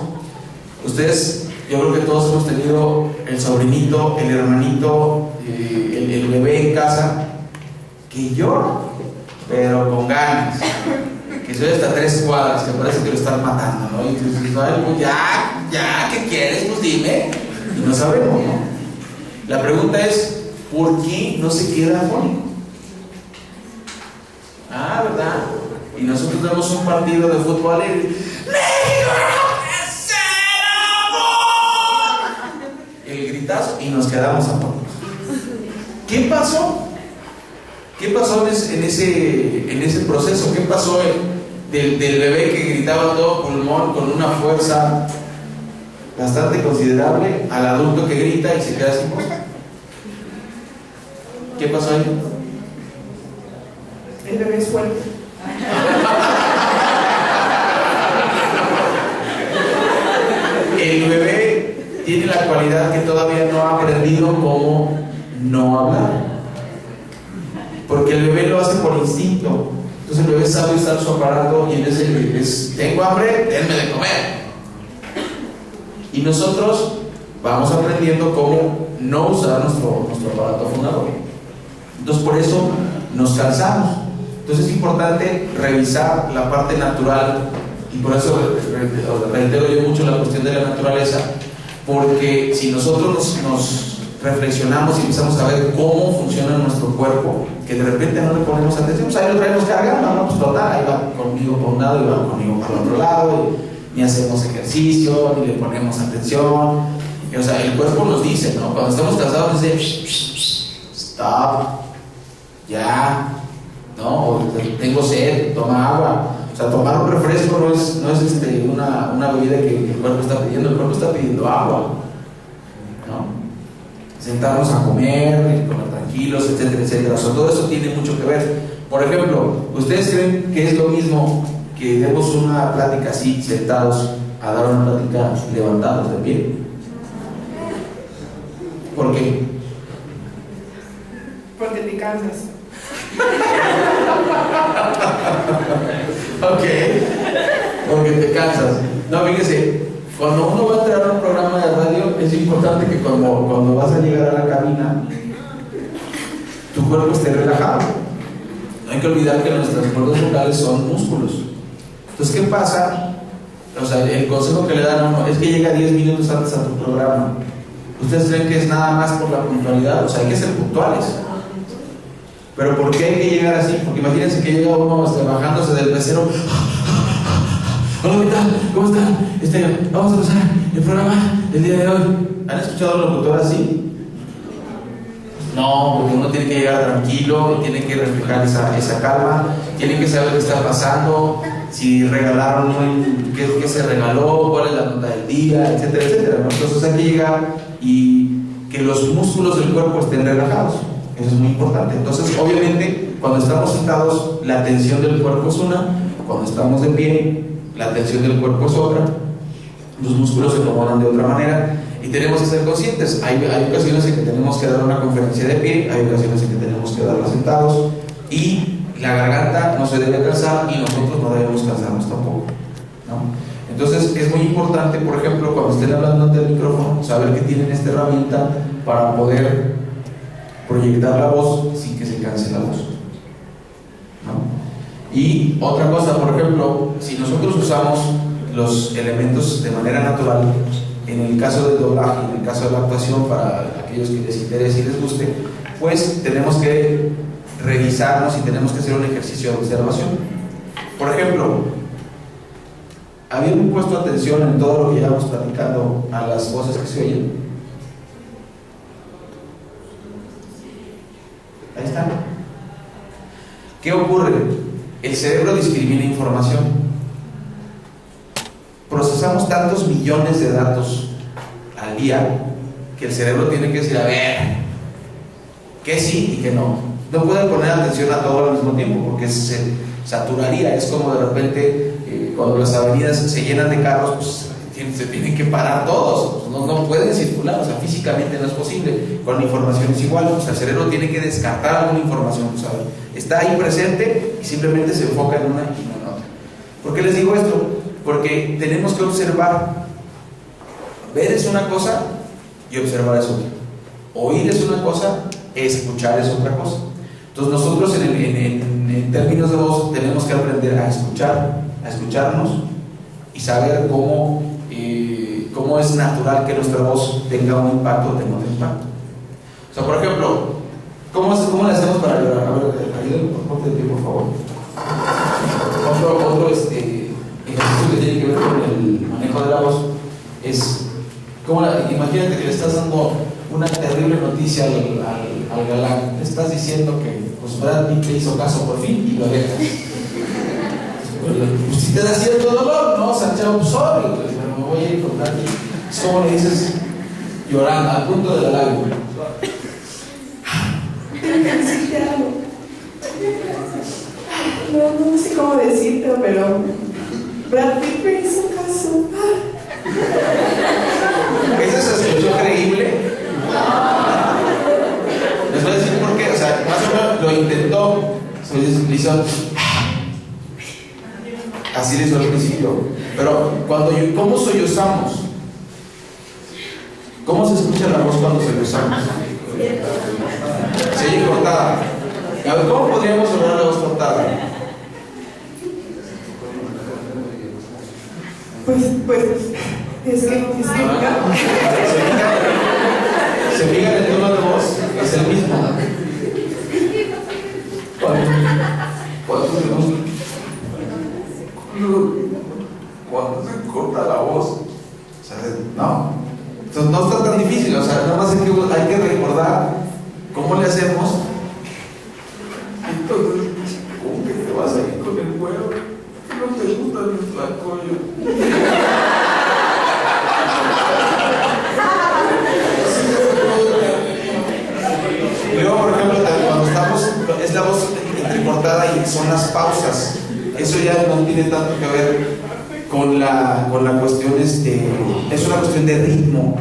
Ustedes, yo creo que todos hemos tenido el sobrinito, el hermanito, el bebé en casa que llora, pero con ganas, que soy hasta 3 cuadras, que parece que lo están matando, ¿no? Y tú dices, ay, pues ya, ¿qué quieres? Pues dime. Y no sabemos, ¿no? La pregunta es, ¿por qué no se queda afónico? ¿Verdad? Y nosotros vemos un partido de fútbol y ¡México es el amor! El gritazo y nos quedamos afónicos. ¿Qué pasó? ¿Qué pasó en ese proceso? ¿Qué pasó del bebé que gritaba a todo pulmón con una fuerza bastante considerable al adulto que grita y se queda sin voz? ¿Qué pasó ahí? El bebé es fuerte. El bebé tiene la cualidad que todavía no ha aprendido cómo no hablar. Porque el bebé lo hace por instinto. Entonces el bebé sabe usar su aparato y tengo hambre, denme de comer. Y nosotros vamos aprendiendo cómo no usar nuestro aparato fonador. Entonces por eso nos cansamos. Entonces es importante revisar la parte natural, y por eso reitero yo mucho la cuestión de la naturaleza, porque si nosotros nos reflexionamos y empezamos a ver cómo funciona nuestro cuerpo, que de repente no le ponemos atención, pues ahí lo traemos cargando, no, pues total, ahí va conmigo por un lado y va conmigo por el otro lado, ni hacemos ejercicio, ni le ponemos atención. O sea, el cuerpo nos dice, ¿no? Cuando estamos cansados nos dice, stop, ya, ¿no? O tengo sed, toma agua. O sea, tomar un refresco no es una bebida que el cuerpo está pidiendo agua, ¿no? Sentarnos a comer tranquilos, etcétera, etcétera. O sea, todo eso tiene mucho que ver. Por ejemplo, ¿ustedes creen que es lo mismo que demos una plática así, sentados, a dar una plática levantados de pie? ¿Por qué? Porque te cansas. Ok. porque te cansas. No, fíjese, cuando uno va a entrar a un programa de radio, es importante que cuando vas a llegar a la cabina, tu cuerpo esté relajado. No hay que olvidar que nuestras cuerdas vocales son músculos. Entonces, ¿qué pasa? O sea, el consejo que le dan a uno es que llega 10 minutos antes a tu programa. ¿Ustedes creen que es nada más por la puntualidad? O sea, hay que ser puntuales. ¿Pero por qué hay que llegar así? Porque imagínense que llega uno bajándose del pecero. Hola, ¿qué tal? ¿Cómo están? Vamos a empezar el programa del día de hoy. ¿Han escuchado al locutor así? No, porque uno tiene que llegar tranquilo, tiene que reflejar esa calma, tiene que saber qué está pasando, si regalaron, qué se regaló, cuál es la nota del día, etcétera, etcétera, ¿no? Entonces hay que llegar y que los músculos del cuerpo estén relajados. Eso es muy importante. Entonces, obviamente, cuando estamos sentados, la tensión del cuerpo es una, cuando estamos de pie, la tensión del cuerpo es otra, los músculos se acomodan de otra manera. Y tenemos que ser conscientes. Hay ocasiones en que tenemos que dar una conferencia de pie, hay ocasiones en que tenemos que darla sentados, y la garganta no se debe cansar y nosotros no debemos cansarnos tampoco, ¿no? Entonces es muy importante, por ejemplo, cuando estén hablando ante el micrófono, saber que tienen esta herramienta para poder proyectar la voz sin que se canse la voz, ¿no? Y otra cosa, por ejemplo, si nosotros usamos los elementos de manera natural, en el caso del doblaje, en el caso de la actuación, para aquellos que les interese y les guste, pues tenemos que revisarnos y tenemos que hacer un ejercicio de observación. Por ejemplo, ¿habían puesto atención en todo lo que llevamos platicando a las voces que se oyen? Ahí está. ¿Qué ocurre? El cerebro discrimina información. Procesamos tantos millones de datos al día que el cerebro tiene que decir, a ver, que sí y que no. No puede poner atención a todo al mismo tiempo porque se saturaría. Es como de repente cuando las avenidas se llenan de carros, pues se tienen que parar todos, pues no pueden circular, o sea, físicamente no es posible. Con la información es igual, o sea, el cerebro tiene que descartar alguna información, pues, ¿sabes? Está ahí presente y simplemente se enfoca en una y no en otra. ¿Por qué les digo esto? Porque tenemos que observar. Ver es una cosa y observar es otra. Oír es una cosa, escuchar es otra cosa. Entonces nosotros en términos de voz tenemos que aprender a escuchar, a escucharnos y saber cómo es natural que nuestra voz tenga un impacto o tenga otro impacto. O sea, por ejemplo, ¿cómo le hacemos para llorar? A ver, ayúdenme por favor. Otro ejercicio que tiene que ver con el manejo de la voz es imagínate que le estás dando una terrible noticia al galán. Le estás diciendo que pues Brad Pitt te hizo caso por fin y lo dejas. Pues si te da cierto dolor, no, Santiago, sorry, pero me voy a ir con Brad Pitt. Es como le dices llorando al punto de la lágrima. No sé cómo decirte, pero Brad Pitt me hizo caso. ¿Eso se escuchó creíble? Les voy a decir por qué. O sea, más o menos lo intentó. Le hizo así le hizo al principio. Pero ¿cómo sollozamos? ¿Cómo se escucha la voz cuando sollozamos? Se oye cortada. A ver, ¿cómo podríamos oír la voz cortada? Pues es que se fija el tono de voz, es el mismo. Cuando se corta la voz, o sea, no. Entonces no está tan difícil, o sea, nada más hay que recordar cómo le hacemos. Entonces, ¿cómo que te vas a ir con el huevo? No te gusta el flacoyo. Luego, por ejemplo, cuando estamos, es la voz entrecortada y son las pausas. Eso ya no tiene tanto que ver con la cuestión, es una cuestión de ritmo.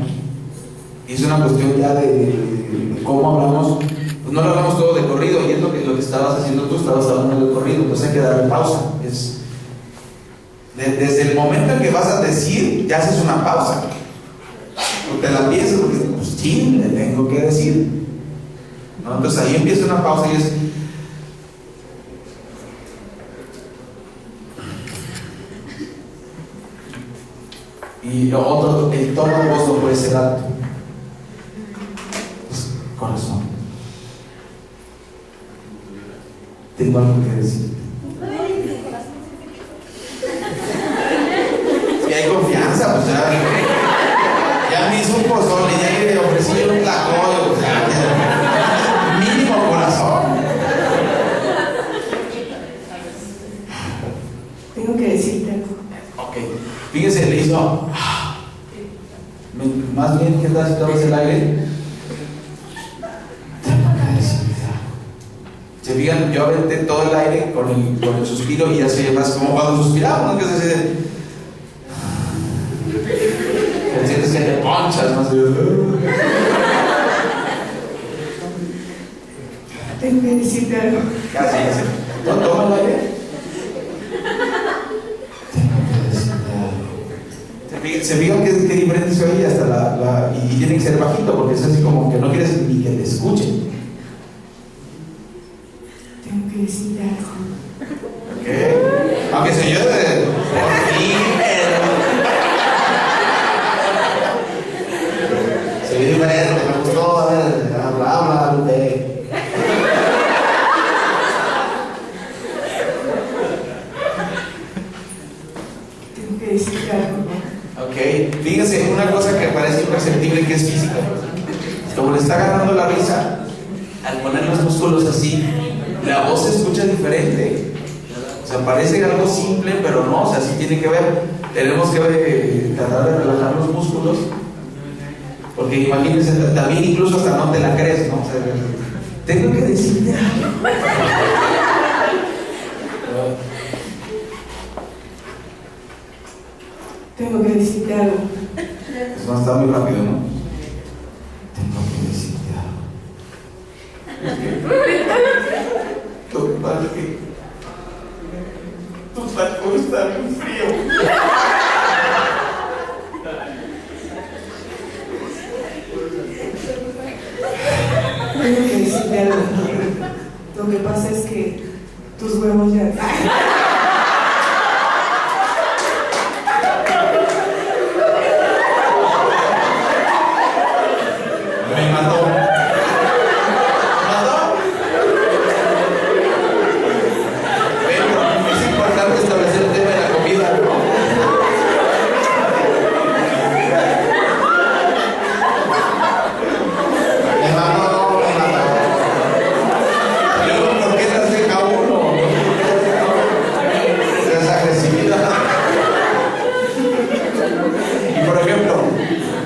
Y es una cuestión ya de cómo hablamos. Pues no lo hablamos todo de corrido, y es lo que estabas haciendo tú, estabas hablando de corrido, entonces hay que darle pausa. Desde el momento en que vas a decir, ya haces una pausa. O te la piensas porque, pues sí, le tengo que decir. ¿No? Entonces ahí empieza una pausa y es. Y otro, el tono de voz no puede ser alto. Pues, corazón, tengo algo que decirte. Si hay confianza, pues ya me hizo un pozole, ya le ofrecí un tlacoyo, pues ya, mínimo corazón. Tengo que decirte algo. Ok, fíjense, le hizo. Más bien, ¿qué tal si tomas el aire? Tengo que decirte algo. Se fijan, yo aventé todo el aire con el suspiro y ya se oye más como cuando suspiramos, ¿no? Que se hace. Que sientes que te ponchas, ¿no? Tengo que decirte algo. Casi, casi. Toma el aire. Se fijan que diferente se oye hasta y tiene que ser bajito porque es así como que no quieres ni que te escuchen. Tengo que decirte algo. Ok. Aunque se oye de. Se oye diferente, me gustó. A ver, habla de. Tengo que decirte algo. Ok, fíjense, una cosa que parece imperceptible que es física. Como le está ganando la risa, al poner los músculos así, la voz se escucha diferente. O sea, parece algo simple, pero no, o sea, sí tiene que ver. Tenemos que tratar de relajar los músculos, porque imagínense, también incluso hasta no te la crees, ¿no? O sea, tengo que decirte algo. Tengo que decirte algo. Eso no está muy rápido, ¿no? Tengo que decirte algo. Tu taco está muy frío. Tengo que decirte algo. Lo que pasa es que tus huevos ya. Me mató. Pero es importante establecer el tema de la comida, ¿no? Me mató. Luego, ¿por qué las deja uno? Esa agresividad. Y por ejemplo,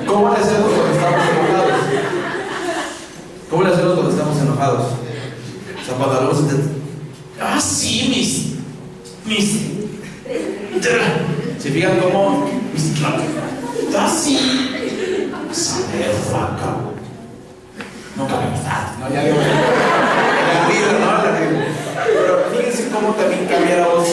¿cómo le hacemos cuando estamos enojados? ¿Cómo le hacemos cuando estamos enojados? O sea, cuando hablamos de. ¡Ah, sí, mis! ¿Se fijan cómo? ¡Ah, sí! ¡Saber, vaca! No cabezas, ¿no? Ya digo. La vida, ¿no? Pero fíjense cómo también cambia la voz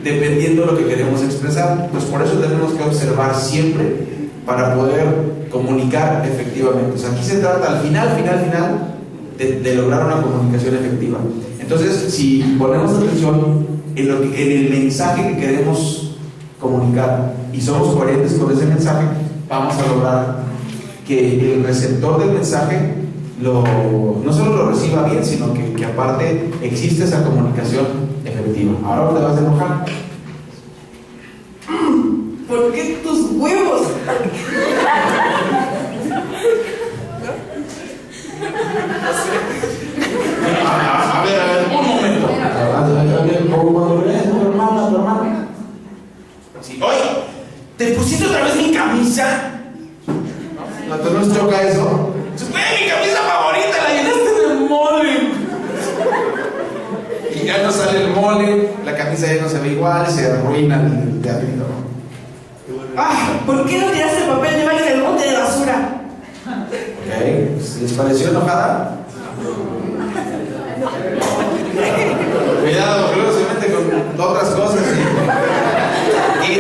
dependiendo de lo que queremos expresar. Pues por eso tenemos que observar siempre para poder comunicar efectivamente. O sea, aquí se trata al final de lograr una comunicación efectiva. Entonces, si ponemos atención en el mensaje que queremos comunicar y somos coherentes con ese mensaje, vamos a lograr que el receptor del mensaje no solo lo reciba bien, sino que aparte existe esa comunicación efectiva. Ahora te vas a enojar. ¿Por qué tus huevos? A ver, un momento. Como cuando le tu hermana. Sí. Oye, ¿te pusiste otra vez mi camisa? ¿No te nos choca eso? Mi camisa favorita, la llenaste de mole. Y ya no sale el mole, la camisa ya no se ve igual, se arruina el teatrito. ¿Por qué no tiraste el papel de baño en el bote de basura? Ok, ¿les pareció enojada? Cuidado, luego se mete con otras cosas y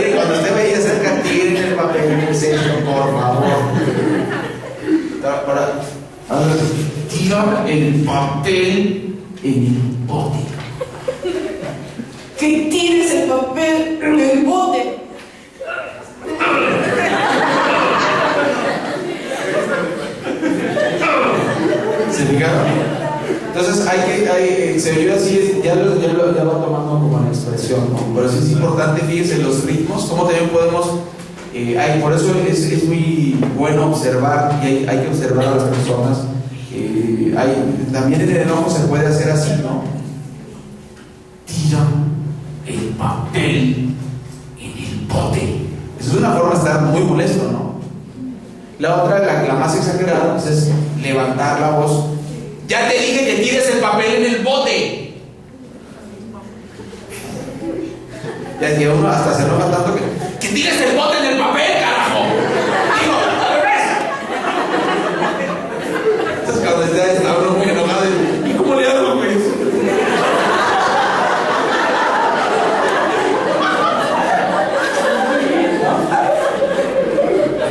el papel en el bote. Que tires el papel en el bote. ¿Se fijaron? Entonces se oye así, ya va tomando como una expresión, ¿no? Pero sí es importante, fíjense, los ritmos, cómo también podemos, por eso es muy bueno observar, y hay que observar a las personas. También en el enojo se puede hacer así, ¿no? Tira el papel en el bote. Eso es una forma de estar muy molesto, ¿no? La otra, la más exagerada, pues es levantar la voz. Ya te dije que tires el papel en el bote. Ya que uno hasta se enoja tanto que tires el bote en el papel, carajo. Digo, al revés. Entonces cuando está uno muy enojado, ¿y cómo le hago, güey?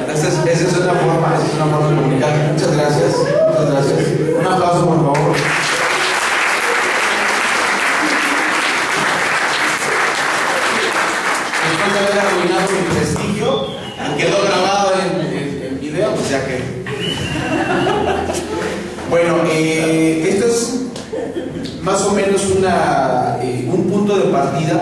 Entonces, esa es una forma de comunicar. Muchas gracias. Un aplauso, por favor. Después de haber arruinado mi prestigio, quedó grabado en video, pues ya que. Bueno, esto es más o menos un punto de partida.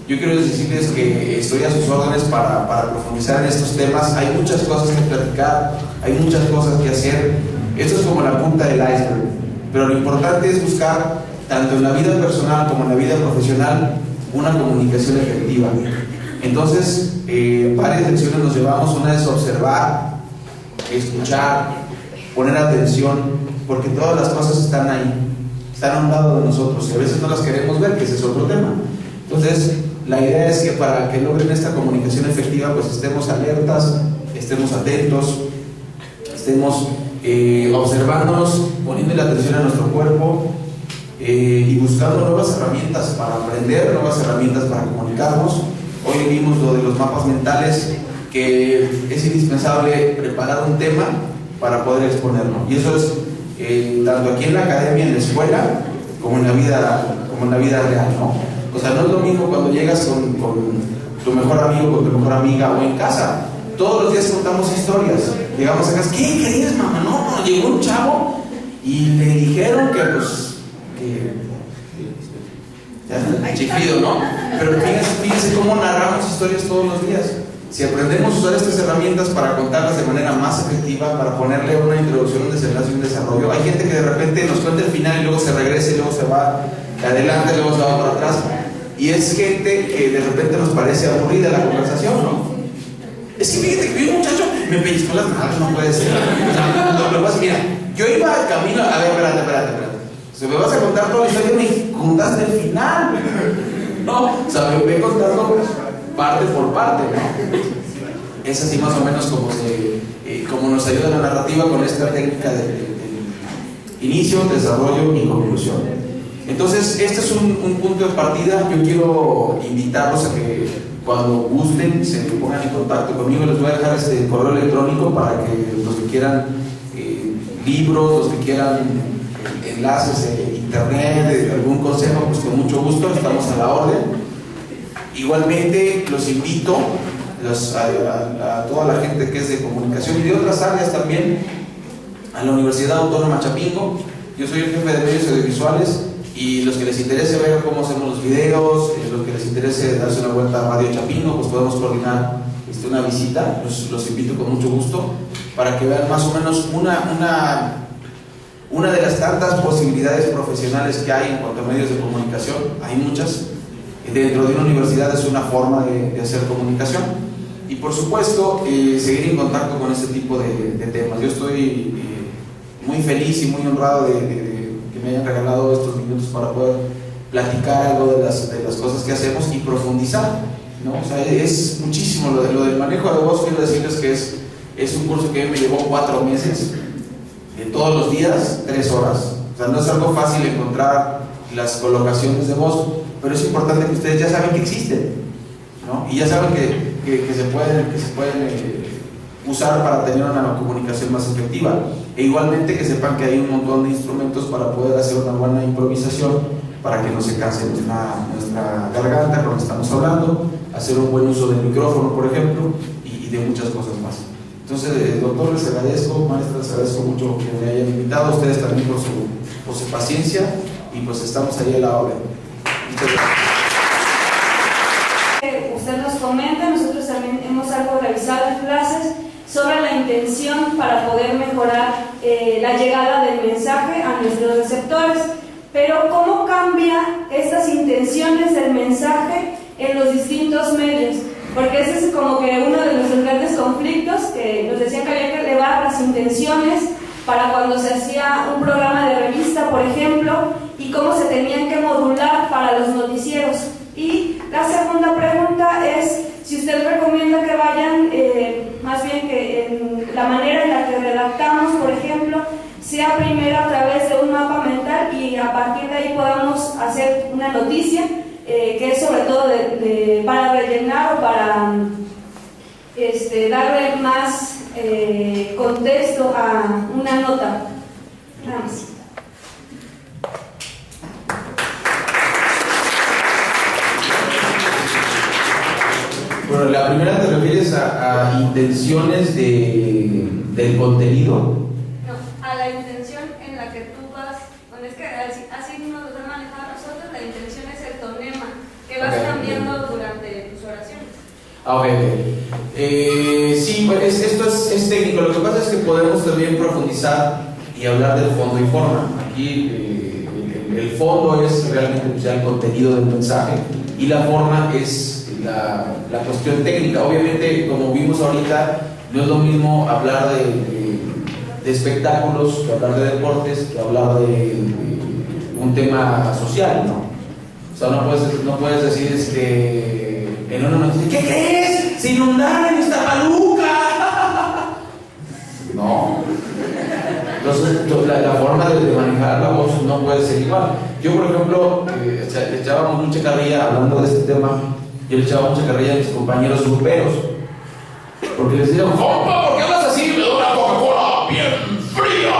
Yo quiero decirles que estoy a sus órdenes para profundizar en estos temas. Hay muchas cosas que platicar, hay muchas cosas que hacer. Esto es como la punta del iceberg. Pero lo importante es buscar, tanto en la vida personal como en la vida profesional, una comunicación efectiva. Entonces, varias lecciones nos llevamos. Una es observar, escuchar, poner atención, porque todas las cosas están ahí, están a un lado de nosotros y a veces no las queremos ver, que ese es otro tema. Entonces, la idea es que para que logren esta comunicación efectiva, pues estemos alertas, estemos atentos, estemos observándonos, poniendo la atención a nuestro cuerpo y buscando nuevas herramientas para aprender, nuevas herramientas para comunicarnos. Hoy vimos lo de los mapas mentales, que es indispensable preparar un tema para poder exponerlo. Y eso es tanto aquí en la academia, en la escuela, como en la vida real, ¿no? O sea, no es lo mismo cuando llegas con tu mejor amigo, con tu mejor amiga o en casa. Todos los días contamos historias. Llegamos a casa, ¿qué querías, mamá? No, llegó un chavo y le dijeron que pues ya, chiflido, ¿no? Pero fíjense cómo narramos historias todos los días. Si aprendemos a usar estas herramientas para contarlas de manera más efectiva, para ponerle una introducción, un desenlace y un desarrollo. Hay gente que de repente nos cuenta el final y luego se regresa y luego se va adelante, luego se va para atrás. Y es gente que de repente nos parece aburrida la conversación, ¿no? Es que fíjate que vi un muchacho, me pellizcó las manos, no puede ser. O sea, lo que pasa, mira, yo iba camino, a ver, espérate. Si me vas a contar toda la historia, ni contaste el final. No, o sea, me voy contando parte por parte, ¿no? Es así más o menos como nos ayuda la narrativa con esta técnica de inicio, desarrollo y conclusión. Entonces, este es un punto de partida. Yo quiero invitarlos a que cuando gusten se pongan en contacto conmigo. Les voy a dejar este correo electrónico para que los que quieran libros, los que quieran enlaces en internet, algún consejo, pues con mucho gusto, estamos a la orden. Igualmente los invito a toda la gente que es de comunicación y de otras áreas también a la Universidad Autónoma Chapingo. Yo soy el jefe de medios audiovisuales y los que les interese ver cómo hacemos los videos, los que les interese darse una vuelta a Radio Chapingo, pues podemos coordinar una visita. Los invito con mucho gusto para que vean más o menos una de las tantas posibilidades profesionales que hay en cuanto a medios de comunicación. Hay muchas. Dentro de una universidad es una forma de hacer comunicación. Y por supuesto, seguir en contacto con este tipo de temas. Yo estoy muy feliz y muy honrado de que me hayan regalado estos minutos para poder platicar algo de las cosas que hacemos y profundizar, ¿no? O sea, es muchísimo lo del manejo de voz. Quiero decirles que es un curso que a mí me llevó 4 meses, todos los días, 3 horas. O sea, no es algo fácil encontrar las colocaciones de voz, pero es importante que ustedes ya saben que existen, ¿no? Y ya saben que se pueden usar para tener una comunicación más efectiva. E igualmente que sepan que hay un montón de instrumentos para poder hacer una buena improvisación, para que no se canse nuestra garganta cuando estamos hablando, hacer un buen uso del micrófono, por ejemplo, y de muchas cosas más. Entonces, doctor, les agradezco, maestra, les agradezco mucho que me hayan invitado, a ustedes también por su paciencia, y pues estamos ahí a la orden. Muchas gracias. Usted nos comenta, nosotros también hemos algo revisado en clases sobre la intención para poder mejorar la llegada del mensaje a nuestros receptores, pero ¿cómo cambia estas intenciones del mensaje en los distintos medios? Porque ese es como que uno de nuestros grandes conflictos, que nos decían que había que elevar las intenciones para cuando se hacía un programa de revista, por ejemplo, y cómo se tenían que modular para los noticieros. Y la segunda pregunta es si usted recomienda que vayan, más bien que en la manera en la que redactamos, por ejemplo, sea primero a través de un mapa mental y a partir de ahí podamos hacer una noticia, que es sobre todo para rellenar o para darle más contexto a una nota. Nada más. Bueno, la primera te refieres a intenciones del contenido. No, a la intención en la que tú vas. Bueno, es que así nos lo han manejado nosotros. La intención es el tonema que vas cambiando durante tus oraciones. Sí, pues esto es técnico. Lo que pasa es que podemos también profundizar y hablar del fondo y forma. Aquí el fondo es realmente pues, ya el contenido del mensaje, y la forma es la cuestión técnica. Obviamente, como vimos ahorita, no es lo mismo hablar de espectáculos que hablar de deportes, que hablar de un tema social, ¿no? O sea, no puedes decir en una noticia, ¿qué crees? ¡Se inundaron en Iztapaluca! No. Entonces, la forma de manejar la voz no puede ser igual. Yo, por ejemplo, le echábamos mucha carrilla hablando de este tema. Yo le echaba mucha carrilla a mis compañeros gruperos, porque les decía, ¡compa, ¿por qué hablas así? Me da una Coca-Cola bien fría.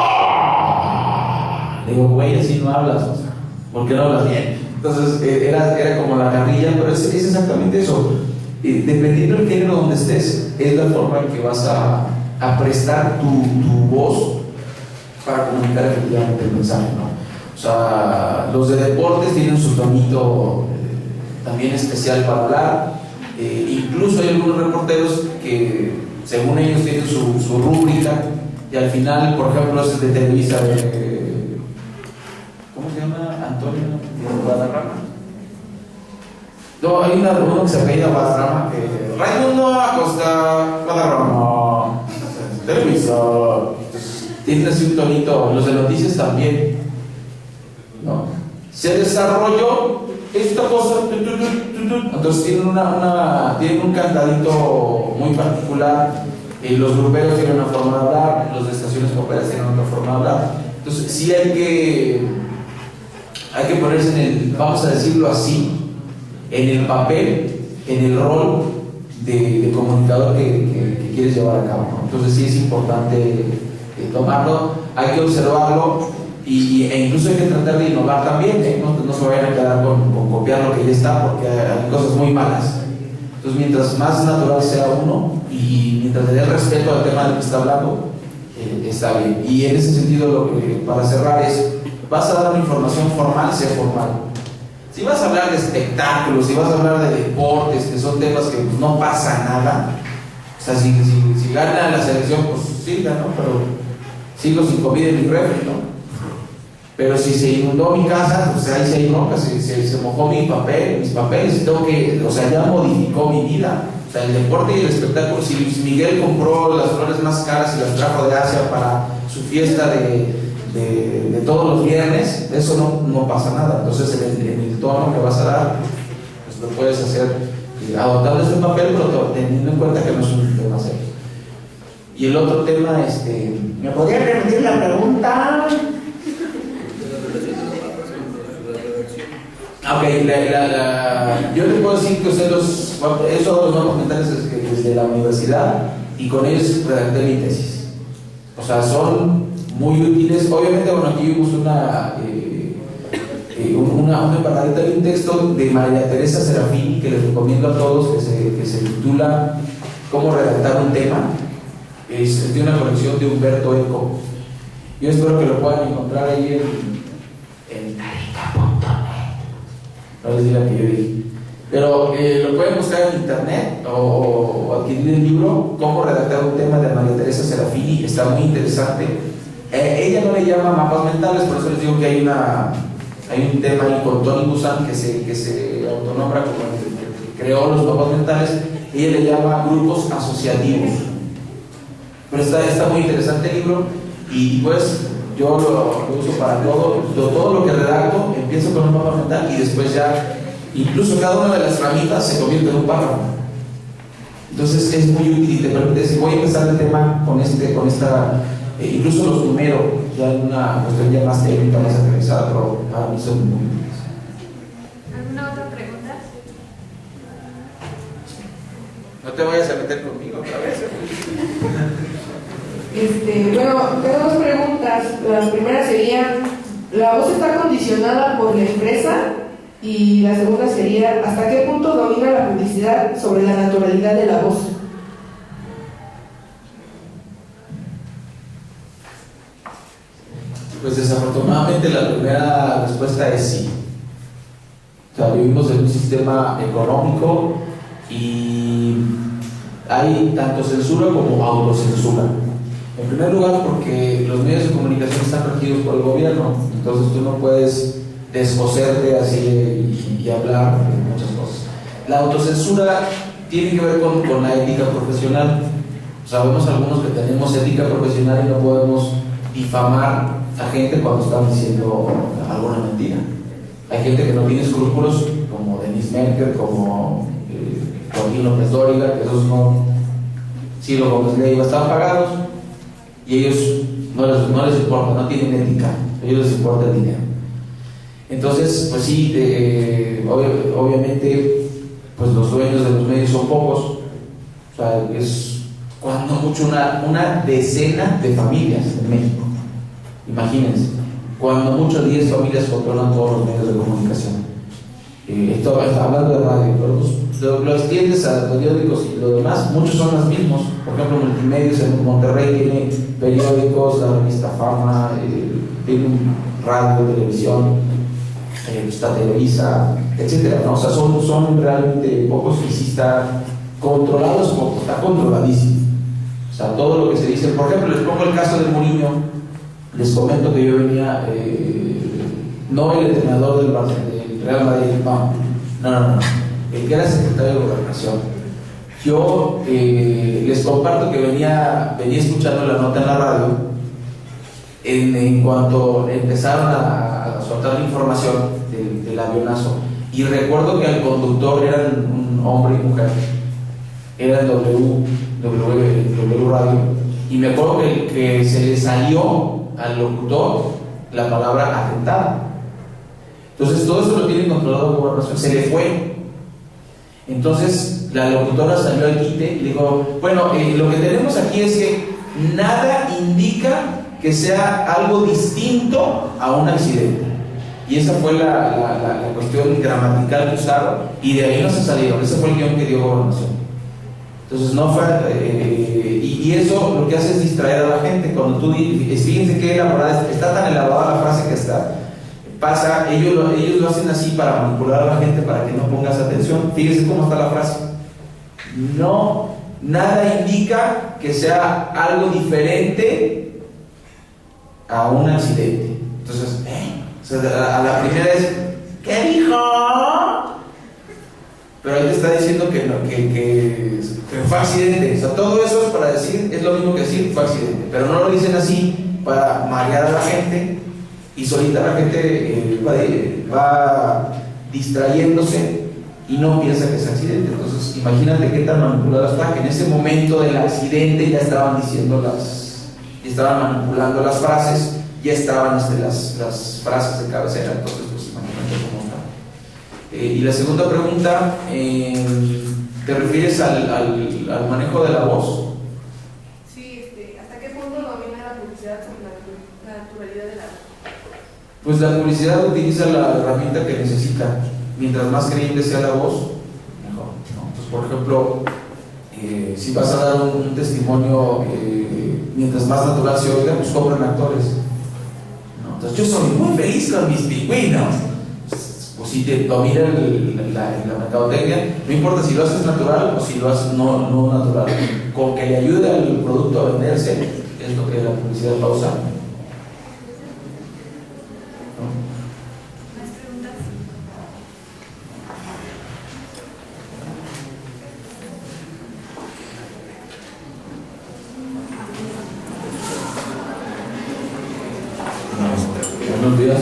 Le digo, güey, así no hablas, o sea, ¿por qué no hablas bien? Entonces, era como la carrilla, pero es exactamente eso. Dependiendo del género donde estés, es la forma en que vas a prestar tu voz para comunicar efectivamente el mensaje, ¿no? O sea, los de deportes tienen su tonito también especial para hablar. Incluso hay algunos reporteros que según ellos tienen su rúbrica, y al final, por ejemplo, es de Televisa, ¿cómo se llama? Antonio Guadarrama. No, hay uno que se apellida Guadarrama, Raimundo Acosta Guadarrama, Televisa. Tienen así un tonito. Los de noticias también, ¿no? Se desarrolló esta cosa, entonces tienen un cantadito muy particular. Los gruperos tienen una forma de hablar, los de estaciones coperas tienen otra forma de hablar. Entonces sí hay que ponerse en el, vamos a decirlo así, en el papel, en el rol de comunicador que quieres llevar a cabo, ¿no? Entonces sí es importante tomarlo, hay que observarlo. E incluso hay que tratar de innovar también, no se vayan a quedar con copiar lo que ya está, porque hay cosas muy malas. Entonces, mientras más natural sea uno y mientras le dé respeto al tema del que está hablando, está bien. Y en ese sentido, lo que para cerrar es, vas a dar una información formal, sea formal. Si vas a hablar de espectáculos, si vas a hablar de deportes, que son temas que pues, no pasa nada, o sea, si gana la selección, pues sí, ganó, pero sigo sin comida en mi refri, ¿no? Pero si se inundó mi casa, pues ahí se hay bronca, se mojó mis papeles, tengo que, o sea, ya modificó mi vida. O sea, el deporte y el espectáculo, si Miguel compró las flores más caras y las trajo de Asia para su fiesta de todos los viernes, eso no pasa nada. Entonces, en el tono que vas a dar, pues lo puedes hacer adoptando ese papel, pero teniendo en cuenta que no es un tema serio. Y el otro tema, ¿me podría repetir la pregunta? Ok, yo le puedo decir que ustedes, esos nuevos comentarios que les desde la universidad y con ellos redacté mi tesis. O sea, son muy útiles. Obviamente, bueno, aquí vimos una embarradita de un texto de María Teresa Serafini que les recomiendo a todos, que se titula ¿Cómo redactar un tema? Es de una colección de Humberto Eco. Yo espero que lo puedan encontrar ahí en tarica.net. No les diga que yo dije. Pero lo pueden buscar en internet o adquirir el libro Cómo redactar un tema de María Teresa Serafini. Está muy interesante. Ella no le llama mapas mentales, por eso les digo que hay un tema ahí con Tony Buzan que se autonombra como el que creó los mapas mentales. Ella le llama grupos asociativos. Pero está muy interesante el libro y pues yo lo uso para todo lo que redacto. Empiezo con un mapa mental y después ya incluso cada una de las ramitas se convierte en un párrafo. Entonces es muy útil y te permite decir, voy a empezar el tema con esta, incluso los números, ya en una cuestión ya más técnica, más aterrizada, pero para mí son muy útiles. ¿Alguna otra pregunta? No te vayas a meter conmigo otra vez. Bueno, tengo dos preguntas. La primera sería, ¿la voz está condicionada por la empresa? Y la segunda sería, ¿hasta qué punto domina la publicidad sobre la naturalidad de la voz? Pues desafortunadamente la primera respuesta es sí. O sea, vivimos en un sistema económico y hay tanto censura como autocensura. En primer lugar, porque los medios de comunicación están regidos por el gobierno, entonces tú no puedes descoserte así y hablar de muchas cosas. La autocensura tiene que ver con la ética profesional. Sabemos algunos que tenemos ética profesional y no podemos difamar a gente cuando están diciendo alguna mentira. Hay gente que no tiene escrúpulos, como Denis Merker, como Joaquín López Dóriga, que esos no, Ciro Gómez Leiva, están pagados y ellos no les importa, no tienen ética, a ellos les importa el dinero. Entonces, pues sí, obviamente, pues los dueños de los medios son pocos. O sea, es cuando mucho una decena de familias en México. Imagínense, cuando mucho 10 familias controlan todos los medios de comunicación. Esto está hablando de radio, pero pues, lo extiendes a los periódicos y lo demás, muchos son los mismos. Por ejemplo, Multimedios en Monterrey tiene periódicos, la revista Fama, tiene un radio, televisión, está Televisa, etcétera, ¿no? O sea, son realmente pocos y sí está controlado, es poco, está controladísimo. O sea, todo lo que se dice, por ejemplo, les pongo el caso de Mourinho, les comento que yo venía, no el entrenador del Real Madrid, no, el que era secretario de Gobernación. Yo les comparto que venía escuchando la nota en la radio en cuanto empezaron a soltar la información del avionazo, y recuerdo que al conductor eran un hombre y mujer, era el W Radio, y me acuerdo que se le salió al locutor la palabra atentada. Entonces todo eso lo tiene controlado por Gobernación, se le fue. Entonces la locutora salió al quite y le dijo, bueno, lo que tenemos aquí es que nada indica que sea algo distinto a un accidente. Y esa fue la cuestión gramatical que usaron, y de ahí no se salieron. Ese fue el guión que dio Gobernación. Entonces no fue, y eso lo que hace es distraer a la gente. Cuando tú, fíjense que elaborada, está tan elaborada la frase que pasa, ellos lo hacen así para manipular a la gente, para que no pongas atención. Fíjense cómo está la frase. No, nada indica que sea algo diferente a un accidente. Entonces, o sea, a la primera es, ¿qué dijo? Pero él te está diciendo que fue accidente. O sea, todo eso es para decir, es lo mismo que decir fue accidente, pero no lo dicen así para marear a la gente, y solita la gente va distrayéndose y no piensa que es accidente. Entonces imagínate qué tan manipulado está, que en ese momento del accidente ya estaban estaban manipulando las frases, ya estaban las frases de cabecera. Entonces pues imagínate cómo está. Y la segunda pregunta, ¿Te refieres al manejo de la voz? Sí, ¿hasta qué punto domina la publicidad sobre la naturalidad de la voz? Pues la publicidad utiliza la herramienta que necesita. Mientras más creíble sea la voz, mejor, ¿no? Pues, por ejemplo, si vas a dar un testimonio, mientras más natural se oiga, pues cobran actores, ¿no? Entonces, yo soy muy feliz con mis pingüinos. Pues si te domina la mercadotecnia, no importa si lo haces natural o si lo haces no natural, con que le ayude al producto a venderse, es lo que la publicidad va a usar. ¿Más preguntas? Buenos días.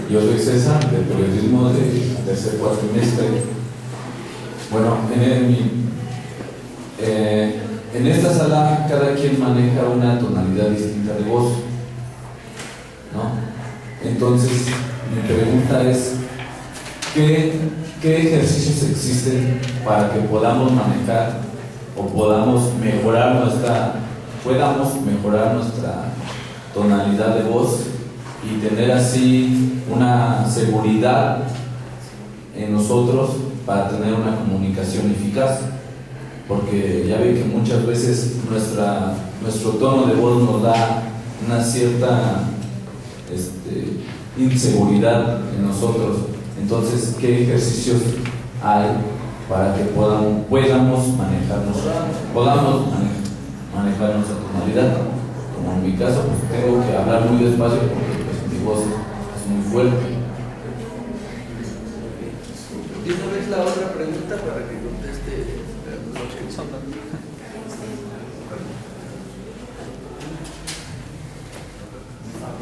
Yo soy César, de periodismo de tercer cuatrimestre. Bueno, en esta sala cada quien maneja una tonalidad distinta de voz, ¿no? Entonces, mi pregunta es, ¿qué ejercicios existen para que podamos manejar o podamos mejorar nuestra tonalidad de voz y tener así una seguridad en nosotros para tener una comunicación eficaz? Porque ya ve que muchas veces nuestro tono de voz nos da una cierta inseguridad en nosotros. Entonces, ¿qué ejercicios hay para que podamos manejar nuestra tonalidad? Como en mi caso, pues tengo que hablar muy despacio porque pues, mi voz es muy fuerte. ¿Tienes vez la otra pregunta para que conteste?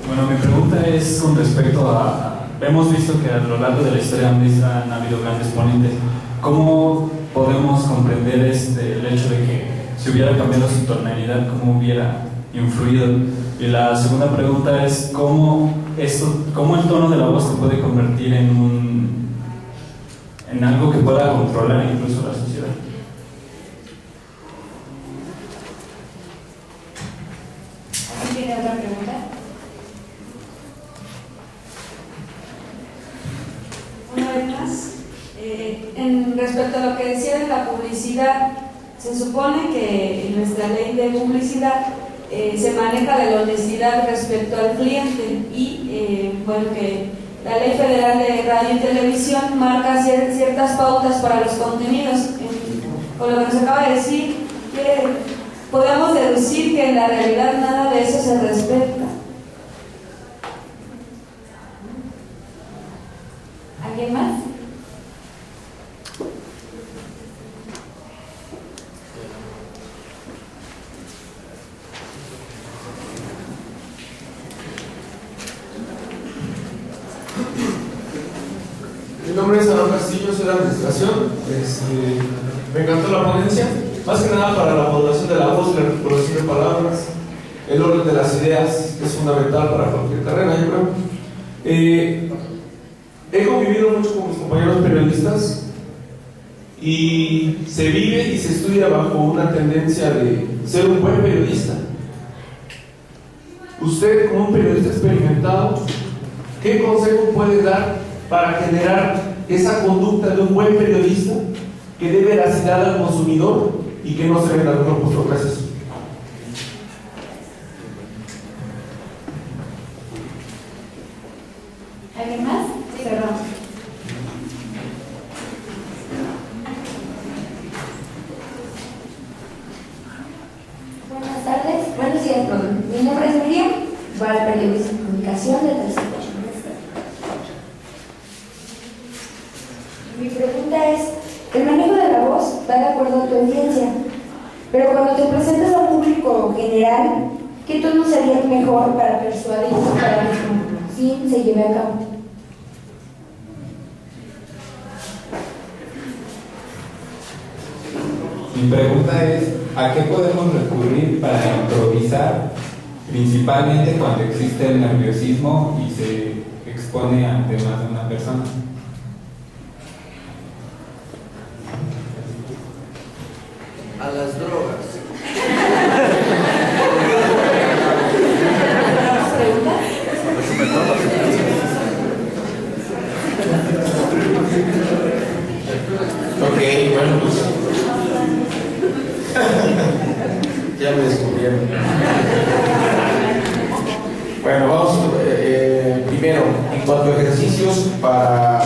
Bueno, mi pregunta es con respecto a... Hemos visto que a lo largo de la historia han habido grandes ponentes. ¿Cómo podemos comprender el hecho de que si hubiera cambiado su tonalidad, cómo hubiera influido? Y la segunda pregunta es ¿cómo el tono de la voz se puede convertir en algo que pueda controlar incluso la sociedad? ¿Tiene otra pregunta? Una vez más, respecto a lo que decía de la publicidad, se supone que en nuestra ley de publicidad se maneja la honestidad respecto al cliente y bueno, que la Ley Federal de Radio y Televisión marca ciertas pautas para los contenidos. Con lo que nos acaba de decir, podemos deducir que en la realidad nada de eso se respeta. ¿Alguien más? Mi nombre es Aaron Castillo, soy de administración. Me encantó la ponencia, más que nada para la modulación de la voz, la recuperación de palabras, el orden de las ideas, que es fundamental para cualquier carrera, yo creo. He convivido mucho con mis compañeros periodistas y se vive y se estudia bajo una tendencia de ser un buen periodista. Usted, como un periodista experimentado, ¿qué consejo puede dar para generar esa conducta de un buen periodista que dé veracidad al consumidor y que no se venda con grupos? Gracias. ¿Alguien más? Sí, perdón. Buenas tardes, buenos días, perdón. Mi nombre es Miriam, voy al periodismo y comunicación de tercer cuatrimestre. Mi pregunta es, el manejo de la voz va de acuerdo a tu audiencia, pero cuando te presentas a un público general, ¿qué tono sería el mejor para persuadir para que su fin se lleve a cabo? Mi pregunta es, ¿a qué podemos recurrir para improvisar, principalmente cuando existe el nerviosismo y se expone ante más de una persona? A las drogas. ¿Más preguntas? Ok, bueno, pues. Ya me descubrieron. Bueno, vamos. Primero, en cuanto a ejercicios para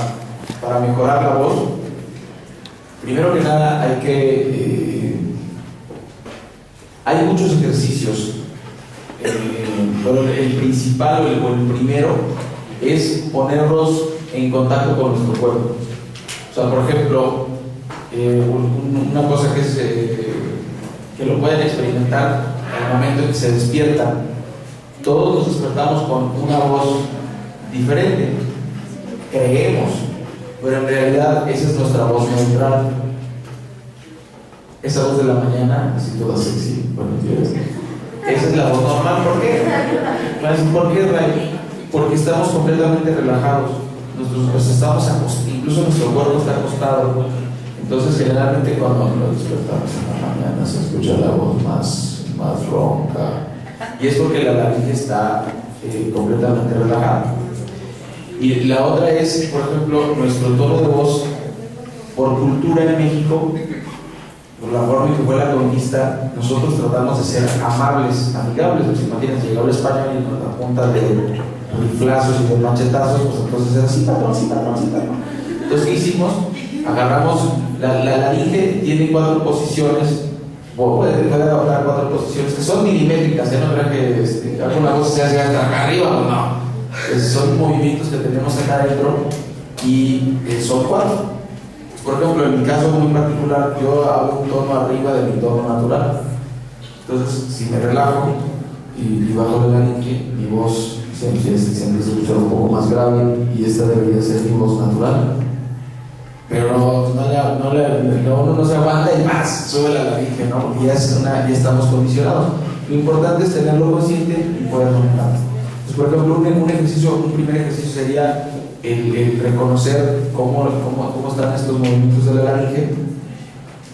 mejorar la voz, primero que nada hay que. Hay muchos ejercicios, pero el principal o el primero es ponernos en contacto con nuestro cuerpo. O sea, por ejemplo, una cosa que es que lo pueden experimentar al momento en que se despiertan. Todos nos despertamos con una voz diferente, creemos, pero en realidad esa es nuestra voz neutral. Esa voz de la mañana, así toda sexy, buenos días. Esa es la voz normal. ¿Por qué? ¿Por qué, Ray? Porque estamos completamente relajados. Estamos incluso nuestro cuerpo está acostado. Entonces, generalmente cuando nos despertamos en la mañana se escucha la voz más ronca. Y es porque la laringe está completamente relajada. Y la otra es, por ejemplo, nuestro tono de voz. Por cultura en México, por la forma en que fue la conquista, nosotros tratamos de ser amables, amigables. Pues imagínense, llegó el español y nos apunta de riflazos y de machetazos, pues entonces era así, patrón, sí, patrón, sí, patrón. Entonces, ¿qué hicimos? Agarramos, la laringe tiene 4 posiciones, puede adoptar 4 posiciones, que son milimétricas, no crean que alguna cosa se hace hasta acá arriba, no. Son movimientos que tenemos acá adentro y son 4. Por ejemplo, en mi caso muy particular, yo hago un tono arriba de mi tono natural. Entonces, si me relajo y bajo la laringe, mi voz siempre se escucha un poco más grave y esta debería ser mi voz natural. Pero uno no se aguanta y más sube la laringe, ¿no? Y ya estamos condicionados. Lo importante es tenerlo consciente y poder manejarlo. Entonces, por ejemplo, un primer ejercicio sería el reconocer cómo están estos movimientos de la laringe.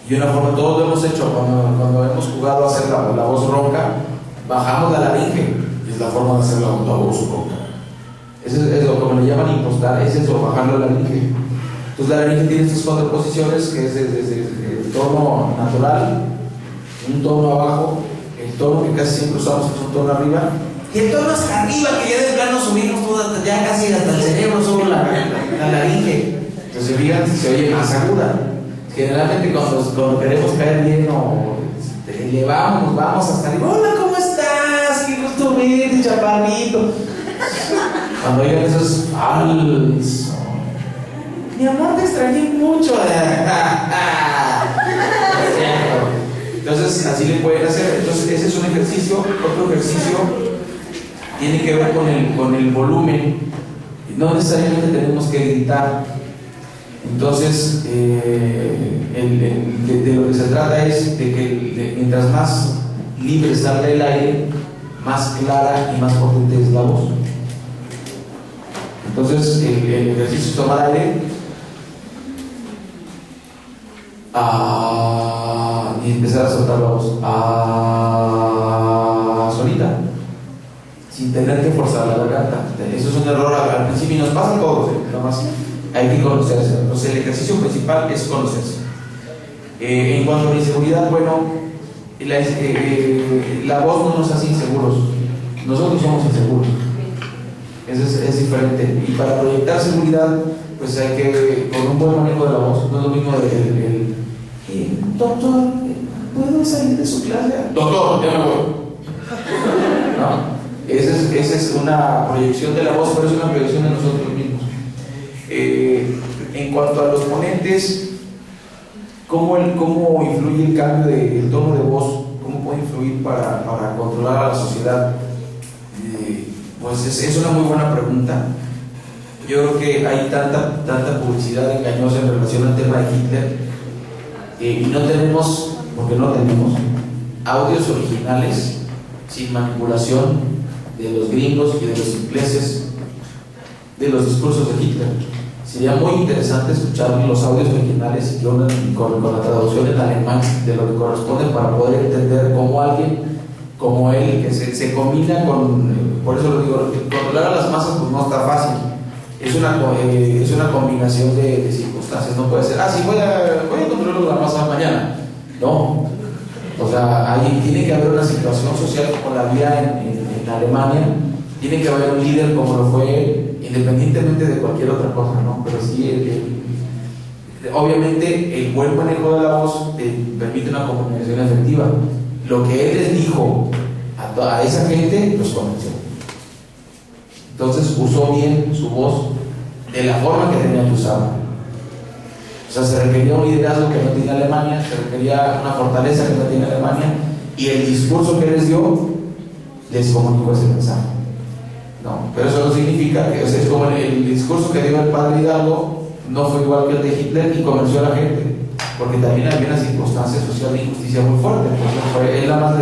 Y una forma, todos lo hemos hecho cuando hemos jugado a hacer la voz ronca, bajamos la laringe, es la forma de hacer la voz ronca. Eso es lo que le llaman impostar, es eso, bajar la laringe. Entonces la laringe tiene estas 4 posiciones, que es desde el tono natural, un tono abajo, el tono que casi siempre usamos es un tono arriba, y el tono hasta arriba, que ya de plano subimos todo, ya casi hasta el cerebro sube la laringe. Entonces fíjate, se oye más aguda. Generalmente cuando queremos caer bien o elevamos, nos vamos hasta arriba. Hola, ¿cómo estás? Qué gusto verte, chaparrito. Cuando oigan esos falsos, mi amor, te extrañé mucho. Entonces así le pueden hacer. Entonces ese es un ejercicio. Otro ejercicio tiene que ver con el volumen. No necesariamente tenemos que gritar. Entonces de lo que se trata es de que mientras más libre salga el aire, más clara y más potente es la voz. Entonces el ejercicio es tomar aire y empezar a soltar la voz solita, sin tener que forzar la garganta. Eso es un error al principio y nos pasa a todos, nada más hay que conocerse. Entonces el ejercicio principal es conocerse. En cuanto a la inseguridad, bueno, la voz no nos hace inseguros, nosotros somos inseguros. Es diferente. Y para proyectar seguridad, pues hay que, con un buen manejo de la voz, no es lo mismo doctor, ¿puedo salir de su clase? Doctor, ya me voy. No, esa es una proyección de la voz, pero es una proyección de nosotros mismos. En cuanto a los ponentes, ¿cómo influye el cambio del tono de voz? ¿Cómo puede influir para controlar a la sociedad? Pues es una muy buena pregunta. Yo creo que hay tanta publicidad engañosa en relación al tema de Hitler, y no tenemos audios originales sin manipulación de los gringos y de los ingleses de los discursos de Hitler. sería muy interesante escuchar los audios originales y con la traducción en alemán de lo que corresponde para poder entender cómo alguien como él, que se combina con, por eso lo digo, controlar a las masas pues no está fácil, es una combinación de circunstancias, no puede ser, sí, voy a controlar la masa mañana, no, o sea, ahí tiene que haber una situación social como la había en Alemania, tiene que haber un líder como lo fue, independientemente de cualquier otra cosa, ¿no? Pero sí, obviamente el buen manejo de la voz permite una comunicación efectiva. Lo que él les dijo a esa gente los convenció. Entonces usó bien su voz de la forma que tenía que usarla. O sea, se requería un liderazgo que no tiene Alemania, se requería una fortaleza que no tiene Alemania, y el discurso que les dio les comunicó ese mensaje. No, pero eso no significa que, o sea, es como el discurso que dio el padre Hidalgo no fue igual que el de Hitler y convenció a la gente, porque también había una circunstancia social de injusticia muy fuerte. Entonces, él nada más,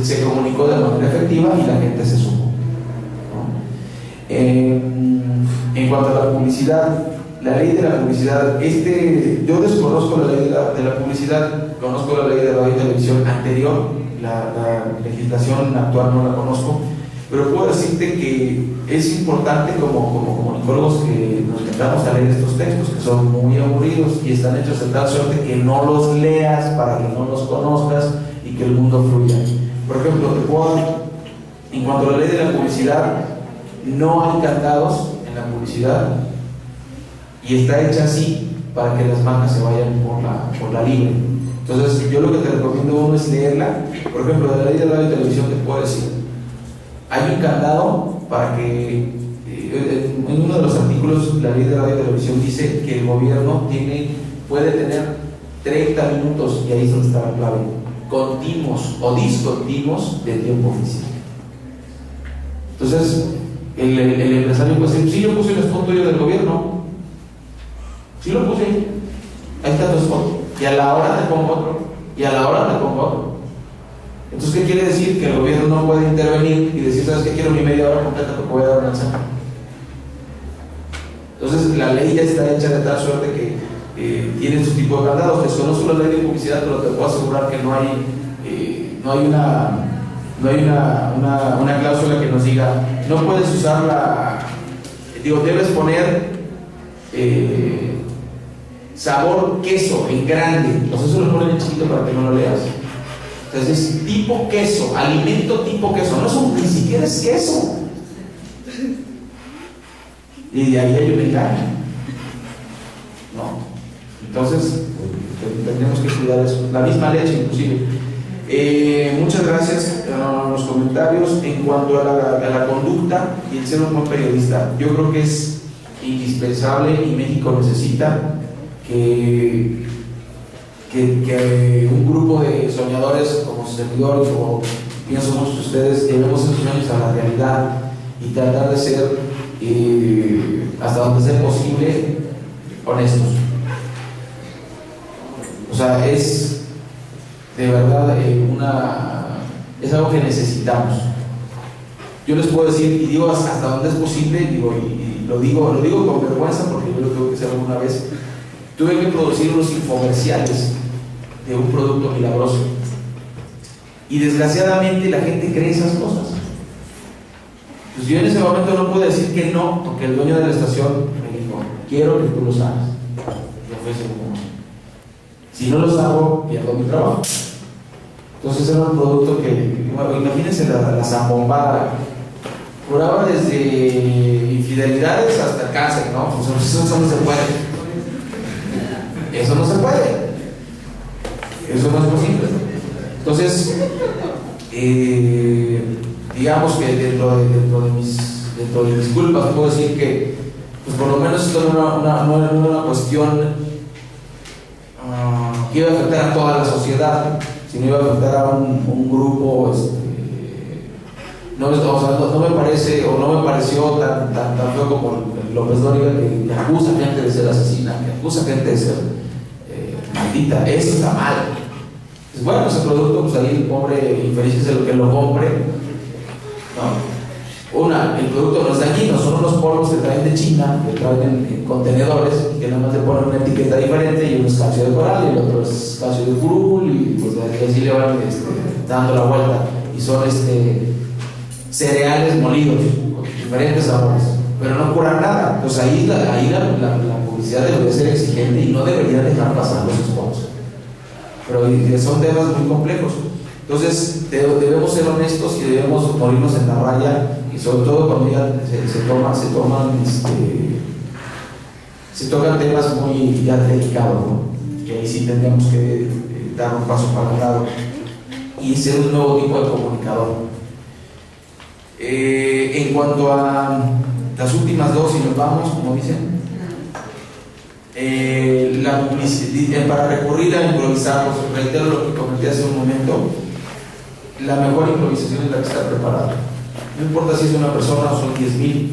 se comunicó de manera efectiva y la gente se sumó, ¿no? En cuanto a la publicidad, la ley de la publicidad, yo desconozco la ley de la publicidad, conozco la ley de radio y televisión anterior, la legislación actual no la conozco, pero puedo decirte que es importante como comunicólogos que nos metamos a leer estos textos que son muy aburridos y están hechos de tal suerte que no los leas para que no los conozcas y que el mundo fluya. Por ejemplo, en cuanto a la ley de la publicidad, no hay candados en la publicidad y está hecha así para que las marcas se vayan por la libre. Entonces, yo lo que te recomiendo uno es leerla. Por ejemplo, de la ley de radio y televisión te puedo decir, hay un candado para que, en uno de los artículos, la ley de radio y televisión dice que el gobierno puede tener 30 minutos, y ahí es donde está la clave, continuos o discontinuos de tiempo oficial. Entonces, el empresario puede decir, sí, yo puse el spot tuyo del gobierno, sí lo puse, ahí está tu spot, y a la hora te pongo otro, y a la hora te pongo otro. Entonces, ¿qué quiere decir? Que el gobierno no puede intervenir y decir, ¿sabes qué? Quiero mi media hora completa porque voy a dar un mensaje. Entonces, la ley ya está hecha de tal suerte que tiene su tipo de candados. Desconozco la ley de publicidad, pero te puedo asegurar que no hay una cláusula que nos diga, no puedes usar debes poner sabor queso en grande. Entonces, eso lo ponen en chiquito para que no lo leas. Entonces, tipo queso, alimento tipo queso, ni siquiera es queso. Y de ahí hay un engaño, ¿no? Entonces, tenemos que cuidar eso. La misma leche, inclusive. Muchas gracias a los comentarios. En cuanto a la conducta y el ser un buen periodista, yo creo que es indispensable y México necesita que un grupo de soñadores como servidores, como pienso muchos de ustedes, llevemos esos sueños a la realidad y tratar de ser, hasta donde sea posible, honestos. O sea, es de verdad es algo que necesitamos. Yo les puedo decir, y digo hasta donde es posible, y lo digo con vergüenza porque yo lo tengo que hacer alguna vez. Tuve que producir unos infomerciales de un producto milagroso y desgraciadamente la gente cree esas cosas. Pues yo en ese momento no pude decir que no, porque el dueño de la estación me dijo, quiero que tú los hagas. Yo fui seguro, si no los hago, pierdo mi trabajo. Entonces era un producto que, bueno, imagínense la zambombada, curaba desde infidelidades hasta cáncer, ¿no? Pues eso no se puede. Eso no se puede. Eso no es posible. Entonces, digamos que dentro de mis culpas puedo decir que, pues por lo menos esto no era una cuestión que iba a afectar a toda la sociedad, sino iba a afectar a un grupo. No me parece o no me pareció tan feo como López Dóriga, que acusa a gente de ser asesina, que acusa a gente de ser maldita. Eso está mal. Pues bueno, ese producto, pues ahí el pobre infeliz es el que lo compre, ¿no? el producto no es dañino, son unos polvos que traen de China, que traen en contenedores, que nada más le ponen una etiqueta diferente, y uno es calcio de coral y el otro es calcio de curul, y pues así le van dando la vuelta. Y son cereales molidos, con diferentes sabores, pero no curan nada. Entonces ahí la publicidad debería ser exigente y no debería dejar pasar los spots. Pero son temas muy complejos. Entonces debemos ser honestos y debemos morirnos en la raya, y sobre todo cuando ya se tocan temas muy ya delicados, ¿no? Que ahí sí tendríamos que dar un paso para un lado y ser un nuevo tipo de comunicador. En cuanto a las últimas dos, si nos vamos, como dicen, la publicidad, para recurrir a improvisar, pues reitero lo que comenté hace un momento, la mejor improvisación es la que está preparada. No importa si es una persona o son 10,000.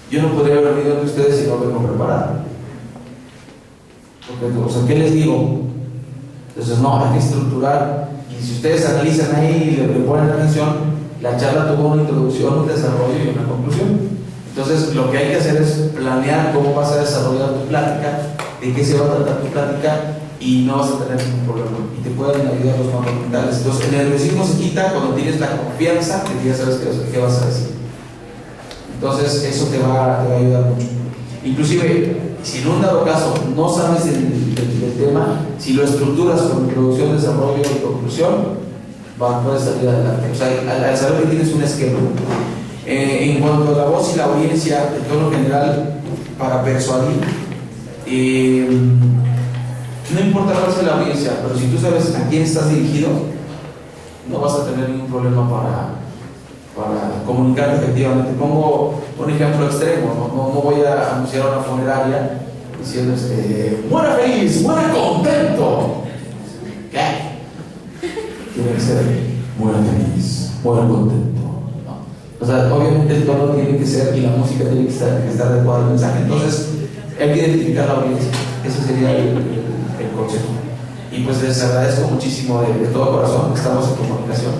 Yo no podría haber venido ante ustedes si no vengo preparado. Porque, o sea, ¿qué les digo? Entonces, no, hay que estructurar. Y si ustedes analizan ahí y le ponen atención, la charla tuvo una introducción, un desarrollo y una conclusión. Entonces, lo que hay que hacer es planear cómo vas a desarrollar tu plática, de qué se va a tratar tu plática, y no vas a tener ningún problema. Y te pueden ayudar los mapas mentales. Entonces, el nerviosismo se quita cuando tienes la confianza de que ya sabes qué vas a decir. Entonces, eso te va a ayudar mucho. Inclusive, si en un dado caso no sabes del tema, si lo estructuras con introducción, desarrollo y conclusión, puedes salir adelante. O sea, al saber que tienes un esquema. En cuanto a la voz y la audiencia, de tono general, para persuadir, no importa cuál sea la audiencia, pero si tú sabes a quién estás dirigido, no vas a tener ningún problema para comunicar efectivamente. Pongo un ejemplo extremo, no voy a anunciar una funeraria diciendo muera feliz, muera contento. ¿Qué? Tiene que ser muera feliz, muera contento. ¿No? O sea, obviamente el tono tiene que ser y la música tiene que estar adecuada al mensaje. Entonces hay que identificar la audiencia. Ese sería el consejo. Y pues les agradezco muchísimo de todo corazón. Estamos en comunicación.